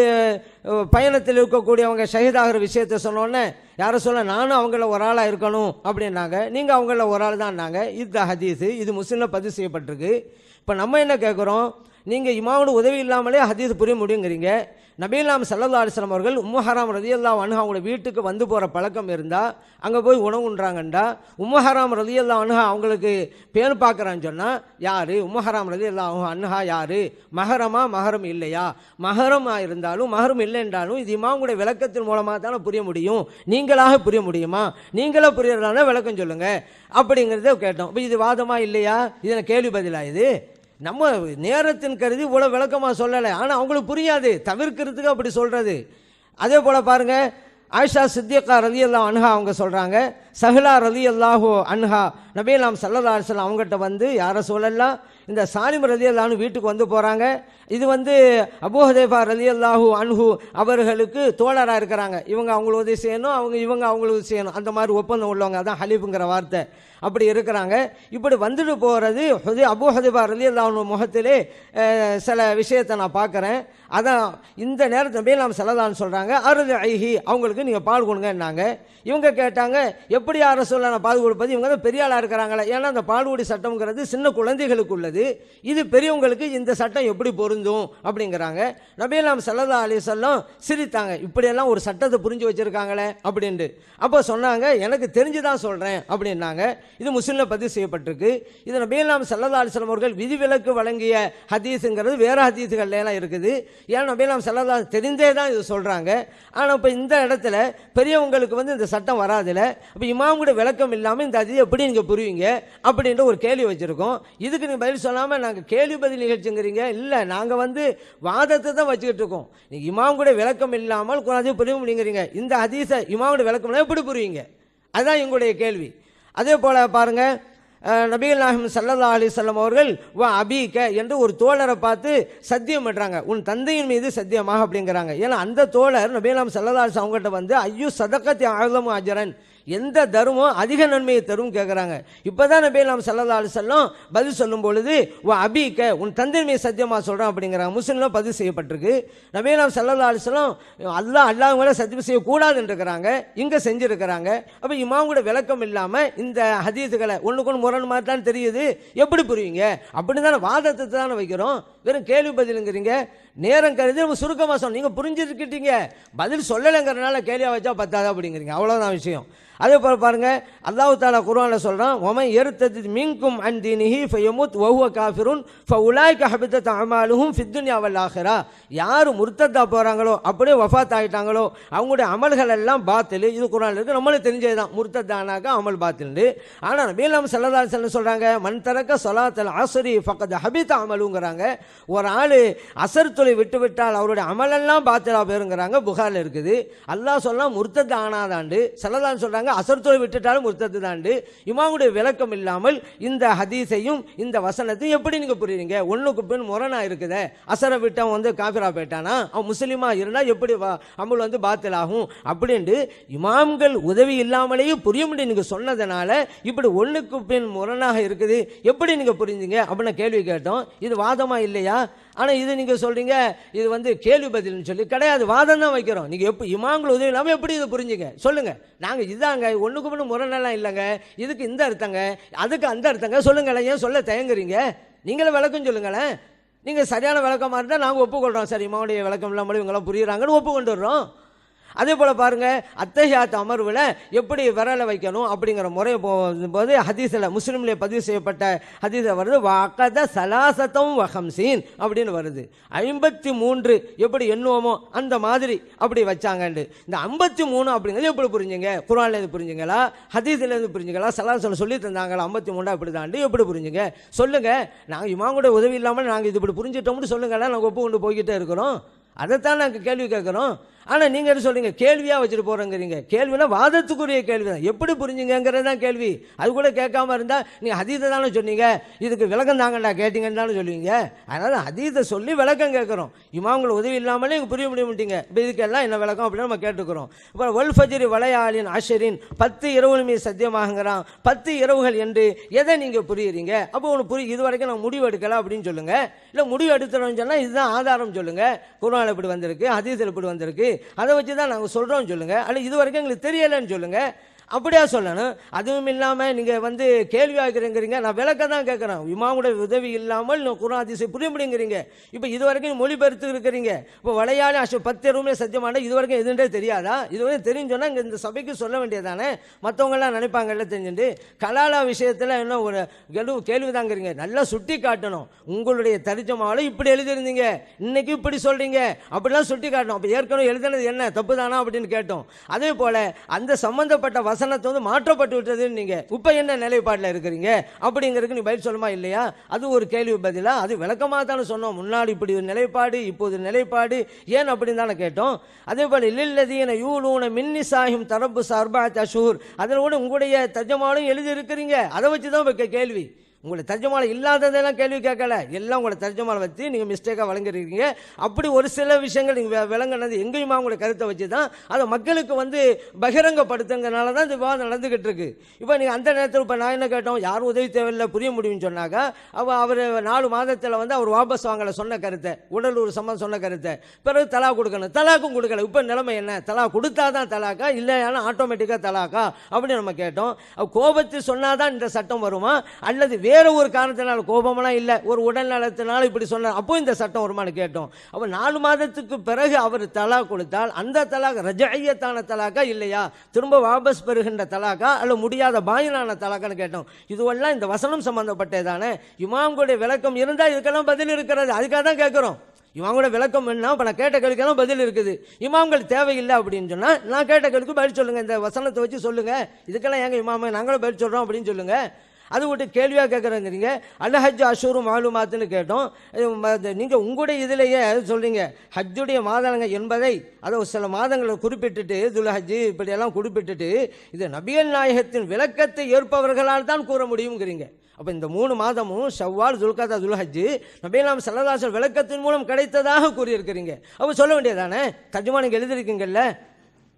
பயணத்தில் இருக்கக்கூடியவங்க ஷஹீதாகிற விஷயத்தை சொன்னோன்னே, யாரை சொல்ல, நானும் அவங்கள ஒரு ஆளாக இருக்கணும் அப்படின்னாங்க. நீங்கள் அவங்கள ஒரு ஆள் தான்னாங்க. இது ஹதீஸு, இது முஸ்லிமில் பதிவு செய்யப்பட்டிருக்கு. இப்போ நம்ம என்ன கேட்குறோம், நீங்கள் இமாமோட உதவி இல்லாமலே ஹதீஸ் புரிய முடியுங்கிறீங்க. நபிகள் ஸல்லல்லாஹு அலைஹி வஸல்லம் அவர்கள் உம்மு ஹராம் ரலியல்லாஹு அன்ஹா அவங்களோட வீட்டுக்கு வந்து போகிற பழக்கம் இருந்தால் அங்கே போய் உணவுன்றாங்கண்டா, உம்மு ஹராம் ரலியல்லாஹு அன்ஹா அவங்களுக்கு பேர் பார்க்குறான்னு சொன்னால் யார்? உம்மு ஹராம் ரலியல்லாஹு அன்ஹா யார்? மஹரமா, மஹரம் இல்லையா? மஹரமாக இருந்தாலும் மஹரம் இல்லை என்றாலும் இது இமாமுடைய விளக்கத்தின் மூலமாக தானே புரிய முடியும். நீங்களாக புரிய முடியுமா? நீங்களே புரியறதான விளக்கம் சொல்லுங்கள் அப்படிங்கிறத கேட்டோம். இப்போ இது வாதமா இல்லையா? இது கேள்வி பதிலா? இது நம்ம நேரத்தின் கருதி இவ்வளோ விளக்கமாக சொல்லலை, ஆனால் அவங்களுக்கு புரியாது, தவிர்க்கிறதுக்கு அப்படி சொல்கிறது. அதே போல் பாருங்கள், ஆயிஷா சித்திகா ரலியல்லாஹு அன்ஹா அவங்க சொல்கிறாங்க, சஹ்லா ரலியல்லாஹு அன்ஹா நபிகள் ஸல்லல்லாஹு அலைஹி வஸல்லம் அவங்ககிட்ட வந்து, யாரை சொல்லலாம், இந்த சாலிம் ரலியல்லாஹு அன்ஹு வீட்டுக்கு வந்து போகிறாங்க. இது வந்து அபூ ஹுதைஃபா ரலியல்லாஹு அன்ஹு அவர்களுக்கு தோழராக இருக்கிறாங்க. இவங்க அவங்களுக்கு உதவி செய்யணும், இவங்க அவங்களுக்கு செய்யணும், அந்த மாதிரி ஒப்பந்தம் உள்ளவங்க, அதான் ஹலீஃபுங்கிற வார்த்தை. அப்படி இருக்கிறாங்க. இப்படி வந்துட்டு போகிறது அபூ ஹுதைஃபா ரலியல்லாஹு அன்ஹு முகத்திலே சில விஷயத்தை நான் பார்க்குறேன். அதான் இந்த நேரத்தில் நபி நாம் ஸல்லல்லாஹு சொல்கிறாங்க, அர்திஹி, அவங்களுக்கு நீங்கள் பால் கொடுங்கன்னாங்க. இவங்க கேட்டாங்க, எப்படி யார சொல்ல நான் பால் கொடுப்பது, இவங்க தான் பெரிய ஆளாக இருக்கிறாங்களே, ஏன்னா அந்த பால்குடி சட்டம்ங்கிறது சின்ன குழந்தைகளுக்கு உள்ளது, இது பெரியவங்களுக்கு இந்த சட்டம் எப்படி பொருந்தும் அப்படிங்கிறாங்க. நபி நாம் ஸல்லல்லாஹு அலைஹி வஸல்லம் சிரித்தாங்க, இப்படியெல்லாம் ஒரு சட்டத்தை புரிஞ்சு வச்சிருக்காங்களே அப்படின்ட்டு. அப்போ சொன்னாங்க, எனக்கு தெரிஞ்சுதான் சொல்கிறேன் அப்படின்னாங்க. இது முஸ்லிமில் பதிவு செய்யப்பட்டிருக்கு. இது நபி நாம் ஸல்லல்லாஹு அலைஹி வஸல்லம் அவர்கள் விதிவிலக்கு வழங்கிய ஹதீஸுங்கிறது வேறு ஹதீஸுகள்லாம் இருக்குது. ஏன்னா நபி நாம் ஸல்லல்லாஹு தெரிந்தே தான் இது சொல்கிறாங்க. ஆனால் இப்போ இந்த இடத்துல பெரியவங்களுக்கு வந்து இந்த சட்டம் வராதுல, அப்போ இமாம் கூட விளக்கம் இல்லாமல் இந்த ஹதீஸ் எப்படி நீங்கள் புரியுங்க அப்படின்ற ஒரு கேள்வி வச்சுருக்கோம். இதுக்கு நீங்கள் பதில் சொல்லாமல் நாங்கள் கேள்வி பதில் நிகழ்ச்சிங்கிறீங்க. இல்லை, நாங்கள் வந்து வாதத்தை தான் வச்சுக்கிட்டு இருக்கோம். நீங்கள் இமாம் கூட விளக்கம் இல்லாமல் குரானை புரிய முடியுங்கிறீங்க. இந்த ஹதீஸை இமாம் கூட விளக்கம் எப்படி புரியுங்க, அதுதான் எங்களுடைய கேள்வி. அதே போல் பாருங்கள், நபிகள் நாயகம் ஸல்லல்லாஹு அலைஹி வஸல்லம் அவர்கள் வா அபீக என்று ஒரு தோழரை பார்த்து சத்தியம் பண்ணுறாங்க, உன் தந்தையின் மீது சத்தியமாக அப்படிங்கிறாங்க. ஏன்னா அந்த தோழர் நபிகள் நாயகம் ஸல்லல்லாஹு அலைஹி வஸல்லம் அவங்ககிட்ட வந்து ஐயு சதகத்தி அஅலமு அஜரன், எந்த தர்மம் அதிக நன்மையை தரும் கேட்குறாங்க. இப்போ தான் நபி நாம் ஸல்லல்லாஹு அலைஹி வஸல்லம் பதில் சொல்லும் பொழுது வா அபீக, உன் தந்தையின் மீது சத்தியமாக சொல்கிறேன் அப்படிங்கிறாங்க. முஸ்லிமில் பதிவு செய்யப்பட்டிருக்கு. நபி நாம் ஸல்லல்லாஹு அலைஹி வஸல்லம் அல்லாஹ் மேலே சத்தியம் செய்யக்கூடாதுன்னு இருக்கிறாங்க, இங்கே செஞ்சுருக்கிறாங்க. அப்போ இமாம் கூட விளக்கம் இல்லாமல் இந்த ஹதீஸுகளை ஒன்றுக்கு ஒன்று முரண் மாதிரி தான் தெரியுது, எப்படி புரியுங்க அப்படி தானே வாதத்தை தானே வைக்கிறோம். வெறும் கேள்வி பதிலுங்கிறீங்க. நேரம் கருதி நம்ம சுருக்கமாக சொன்னோம், நீங்கள் புரிஞ்சுக்கிட்டீங்க, பதில் சொல்லலைங்கிறனால கேள்வியாக வச்சா பத்தாது அப்படிங்கிறீங்க. அவ்வளோதான் விஷயம். அதே போல் பாருங்க, அல்லாஹ் தஆலா குர்ஆனில் சொல்கிறான், ஒமன் யர்தத் மின்கும் அன் தீனிஹி ஃபயமுத் வஹுவ காஃபிருன் ஃபஉலாயிக ஹபிதத் அமாலுஹும் ஃபித் துன்யா வல் ஆখিরা. யார் முர்த்ததா போகிறாங்களோ, அப்படியே வஃபாத் ஆகிட்டாங்களோ, அவங்களுடைய அமல்கள் எல்லாம் பாத்தில். இது குர்ஆனில் இருக்குது, நம்மளுக்கு தெரிஞ்சது தான், முர்த்ததானாக்கா அமல் பாத்தில்னு. ஆனால் நபி ஸல்லல்லாஹு அலைஹி வஸல்லம் சொல்கிறாங்க, மன் தரக்க ஸலாத்தல் அஸ்ரி ஃபக்கத் ஹபித அமலுங்கிறாங்க. ஒரு ஆள் அசர் தொலை விட்டு விட்டால் அவருடைய அமலெல்லாம் பாத்திலா போயிருங்கிறாங்க. புகாரில் இருக்குது. அல்லாஹ் சொல்லலாம் முர்த்தத் ஆனாதாண்டு, ஸல்லல்லாஹு சொல்கிறாங்க அசர்தோலை விட்டுட்டாலும் முர்த்தது தாண்டு. இமாமுடைய விளக்கம் இல்லாமல் இந்த ஹதீஸையும் இந்த வசனத்தையும் எப்படி நீங்க புரியுறீங்க? ஒண்ணுக்கு பின் முரணா இருக்குதே. அசரை விட்டவன் வந்து காஃபிரா போயிட்டானா, அவன் முஸ்லிமா இருந்தா எப்படி அமல் வந்து பாத்தில் ஆகும் அப்படின்ட்டு இமாம்கள் உதவி இல்லாமலேயே புரிய முடியும் நீங்க சொன்னதுனால இப்படி ஒண்ணுக்கு பின் முரணாக இருக்குது, எப்படி நீங்க புரிஞ்சுங்க அப்படின்னு கேள்வி கேட்டோம். இது வாதமா இல்லையா? ஆனால் இது நீங்கள் சொல்கிறீங்க இது வந்து கேள்வி பதில்னு சொல்லி கிடையாது, வாதம் தான் வைக்கிறோம். நீங்கள் எப்போ இமாம்கள் உதவி இல்லாமல் எப்படி இதை புரிஞ்சுங்க சொல்லுங்கள். நாங்கள் இதாங்க ஒன்றுக்கு ஒன்று முரணெல்லாம் இல்லைங்க, இதுக்கு இந்த அர்த்தங்க அதுக்கு அந்த அர்த்தங்க சொல்லுங்களேன். ஏன் சொல்ல தயங்குறீங்க? நீங்களே விளக்கம் சொல்லுங்களேன். நீங்கள் சரியான விளக்கமாக இருந்தால் நாங்கள் ஒப்புக்கொள்கிறோம். சரி, இமாமுடைய விளக்கம் இல்லாமல் இவங்களாம் புரியுறாங்கன்னு ஒப்புக்கொண்டுடுறோம். அதே போல் பாருங்கள், அத்தஹியாத் அமர்வில் எப்படி விரலை வைக்கணும் அப்படிங்கிற முறை போது ஹதீஸில் முஸ்லீம்லேயே பதிவு செய்யப்பட்ட ஹதீஸில் வருது, வகத சலாசத்தம் வஹம்சீன் அப்படின்னு வருது. 53 எப்படி எண்ணுவோமோ அந்த மாதிரி அப்படி வச்சாங்கண்டு. இந்த 53 அப்படிங்கிறது எப்படி புரிஞ்சுங்க? குர்ஆன்லேருந்து புரிஞ்சுங்களா, ஹதீஸ்லேருந்து புரிஞ்சுங்களா, சலாசலம் சொல்லி தந்தாங்களா 53 அப்படி தாண்டி எப்படி புரிஞ்சுங்க சொல்லுங்கள். நாங்கள் இமாமுடைய உதவி இல்லாமல் நாங்கள் இது இப்படி புரிஞ்சிட்டோம்னு சொல்லுங்களா, நாங்கள் ஒப்பு கொண்டு போய்கிட்டே இருக்கிறோம். அதைத்தான் நாங்கள் கேள்வி கேட்குறோம். ஆனால் நீங்கள் என்ன சொல்கிறீங்க, கேள்வியாக வச்சுட்டு போகிறோங்கிறீங்க. கேள்வினா வாதத்துக்குரிய கேள்வி தான், எப்படி புரிஞ்சுங்கிறது தான் கேள்வி. அது கூட கேட்காம இருந்தால் நீங்கள் ஹதீஸை தானே சொன்னீங்க, இதுக்கு விளக்கம் தாங்கண்டா கேட்டீங்கன்னு தானே சொல்லுவீங்க. அதனால் ஹதீஸை சொல்லி விளக்கம் கேட்குறோம். இமாம்கள் உதவி இல்லாமலே இங்கே புரிய முடிய. இப்போ இதுக்கெல்லாம் என்ன விளக்கம் அப்படின்னு நம்ம கேட்டுக்கிறோம். இப்போ வல் ஃபஜ்ரி வலையாளின் அஷரின் 10 இரவுகள் மீது சத்தியமாகங்கிறான். 10 இரவுகள் என்று எதை நீங்கள் புரியுறீங்க? அப்போ ஒன்று இது வரைக்கும் நான் முடிவு எடுக்கலாம் அப்படின்னு சொல்லுங்கள். இல்லை முடிவு எடுத்துறோம்னு சொன்னால் இதுதான் ஆதாரம் சொல்லுங்கள். குர்ஆனில் இப்படி வந்திருக்கு, ஹதீஸில் இப்படி வந்திருக்கு, அதை வச்சு தான் நாங்கள் சொல்கிறோம் சொல்லுங்கள். அல்ல இது வரைக்கும் எங்களுக்கு தெரியலைன்னு சொல்லுங்கள். அப்படியா சொல்லணும். அதுவும் இல்லாமல் நீங்கள் வந்து கேள்வி ஆகிறீங்கிறீங்க, நான் விளக்க தான் கேட்குறேன். இமாமுடைய உதவி இல்லாமல் குர்ஆன் ஹதீஸை புரிய முடியுங்கிறீங்க. இப்போ இது வரைக்கும் மொழிபெயர்த்து இருக்கிறீங்க. இப்போ வளையாளி 10 இரவுமே சத்தியமான இது வரைக்கும் எதுன்றே தெரியாதா? இது வரைக்கும் தெரிஞ்சோன்னா இங்கே இந்த சபைக்கு சொல்ல வேண்டியதானே, மற்றவங்களாம் நினைப்பாங்கல்ல தெரிஞ்சுட்டு. கலாலா விஷயத்தில் என்ன ஒரு கேள்வி தாங்கிறீங்க. நல்லா சுட்டி காட்டணும். உங்களுடைய தரிஜமாவில் இப்படி எழுதியிருந்தீங்க, இன்னைக்கு இப்படி சொல்கிறீங்க, அப்படிலாம் சுட்டி காட்டணும். அப்போ ஏற்கனவே எழுதினது என்ன தப்பு தானா அப்படின்னு கேட்டோம். அதே போல் அந்த சம்பந்தப்பட்ட வசனத்தை வந்து மாற்றப்பட்டு விட்டதுன்னு நீங்க இப்ப என்ன நிலைப்பாட்டில் இருக்கிறீங்க அப்படிங்கிறதுக்கு நீ பதில் சொல்லுமா இல்லையா? அது ஒரு கேள்வி பதிலா? அது விளக்கமாக தானே சொன்னோம். முன்னாடி இப்படி ஒரு நிலைப்பாடு, இப்போது நிலைப்பாடு ஏன் அப்படின்னு தானே கேட்டோம். அதே போல இல்லல்லதீன யூலூன மின் நிசாஹிம் தரப்புஸ் 4 அஷ்ஹுர் அதில் கூட உங்களுடைய தர்ஜமாவும் எழுதி இருக்கிறீங்க. அதை வச்சு தான் கேள்வி. உங்களை தர்ஜமால இல்லாததெல்லாம் கேள்வி கேட்கல, எல்லாம் உங்களை தர்ஜமால வச்சு நீங்கள் மிஸ்டேக்காக வழங்கிருக்கீங்க. அப்படி ஒரு சில விஷயங்கள் நீங்கள் விளங்கினது எங்கேயுமா உங்களுடைய கருத்தை வச்சு தான் அதை மக்களுக்கு பகிரங்கப்படுத்துங்கிறனால தான் இந்த விவாதம் நடந்துக்கிட்டு இருக்கு. இப்போ நீங்கள் அந்த நேரத்தில் இப்போ நான் என்ன கேட்டோம், யாரும் உதவி தேவையில்லை புரிய முடியும்னு சொன்னாக்கா, அவர் 4 மாதத்தில் அவர் வாபஸ் வாங்கலை சொன்ன கருத்தை, உடலூர் சம்மந்தம் சொன்ன கருத்தை, பிறகு தலா கொடுக்கணும், தலாக்கும் கொடுக்கல. இப்போ நிலைமை என்ன, தலா கொடுத்தா தான் தலாக்கா இல்லைன்னா ஆட்டோமேட்டிக்காக தலாக்கா அப்படின்னு நம்ம கேட்டோம். கோபத்தில் சொன்னாதான் இந்த சட்டம் வருமா, அல்லது வேற ஒரு காரணத்தினால, கோபமெல்லாம் இல்லை, ஒரு உடல் நலத்தினால இப்படி சொன்னார், அப்போ இந்த சட்டம் வருமானு கேட்டோம். அப்போ 4 மாதத்துக்கு பிறகு அவர் தலா கொடுத்தால் அந்த தலாக் ரஜையத்தான தலாக்கா இல்லையா, திரும்ப வாபஸ் பெறுகின்ற தலாக்கா அல்ல முடியாத பாயினான தலாக்கான்னு கேட்டோம். இதுவெல்லாம் இந்த வசனம் சம்பந்தப்பட்டதானே. இமாம்களுடைய விளக்கம் இருந்தால் இதுக்கெல்லாம் பதில் இருக்கிறது, அதுக்காக தான் கேட்குறோம். இமாம்களோட விளக்கம் என்ன, இப்போ நான் கேட்ட கேள்விக்கெல்லாம் பதில் இருக்குது. இமாம்கள் தேவையில்லை அப்படின்னு சொன்னால் நான் கேட்ட கேள்விக்கு பதில் சொல்லுங்கள், இந்த வசனத்தை வச்சு சொல்லுங்கள், இதுக்கெல்லாம் எங்கள் இமாமை நாங்களும் பதில் சொல்கிறோம் அப்படின்னு சொல்லுங்கள். அது விட்டு கேள்வியாக கேட்குறேங்கிறீங்க. அல்-ஹஜ் அஷூரு மாலுமாத்துன்னு கேட்டோம். நீங்கள் உங்களுடைய இதிலேயே சொல்கிறீங்க ஹஜ்ஜுடைய மாதங்கள் என்பதை அதை சில மாதங்களை குறிப்பிட்டுட்டு துல்ஹஜ் இப்படியெல்லாம் குறிப்பிட்டுட்டு இது நபிகள் நாயகத்தின் விளக்கத்தை ஏற்பவர்களால் தான் கூற முடியுங்கிறீங்க. அப்போ இந்த 3 மாதமும் ஷவ்வால், துல்கதா, துல்ஹஜ் நபிகள் நாயகம் ஸல்லல்லாஹு அலைஹி வஸல்லம் விளக்கத்தின் மூலம் கிடைத்ததாக கூறியிருக்கிறீங்க. அப்போ சொல்ல வேண்டியதானே, தர்ஜுமா நீங்கள் எழுதியிருக்கீங்கல்ல,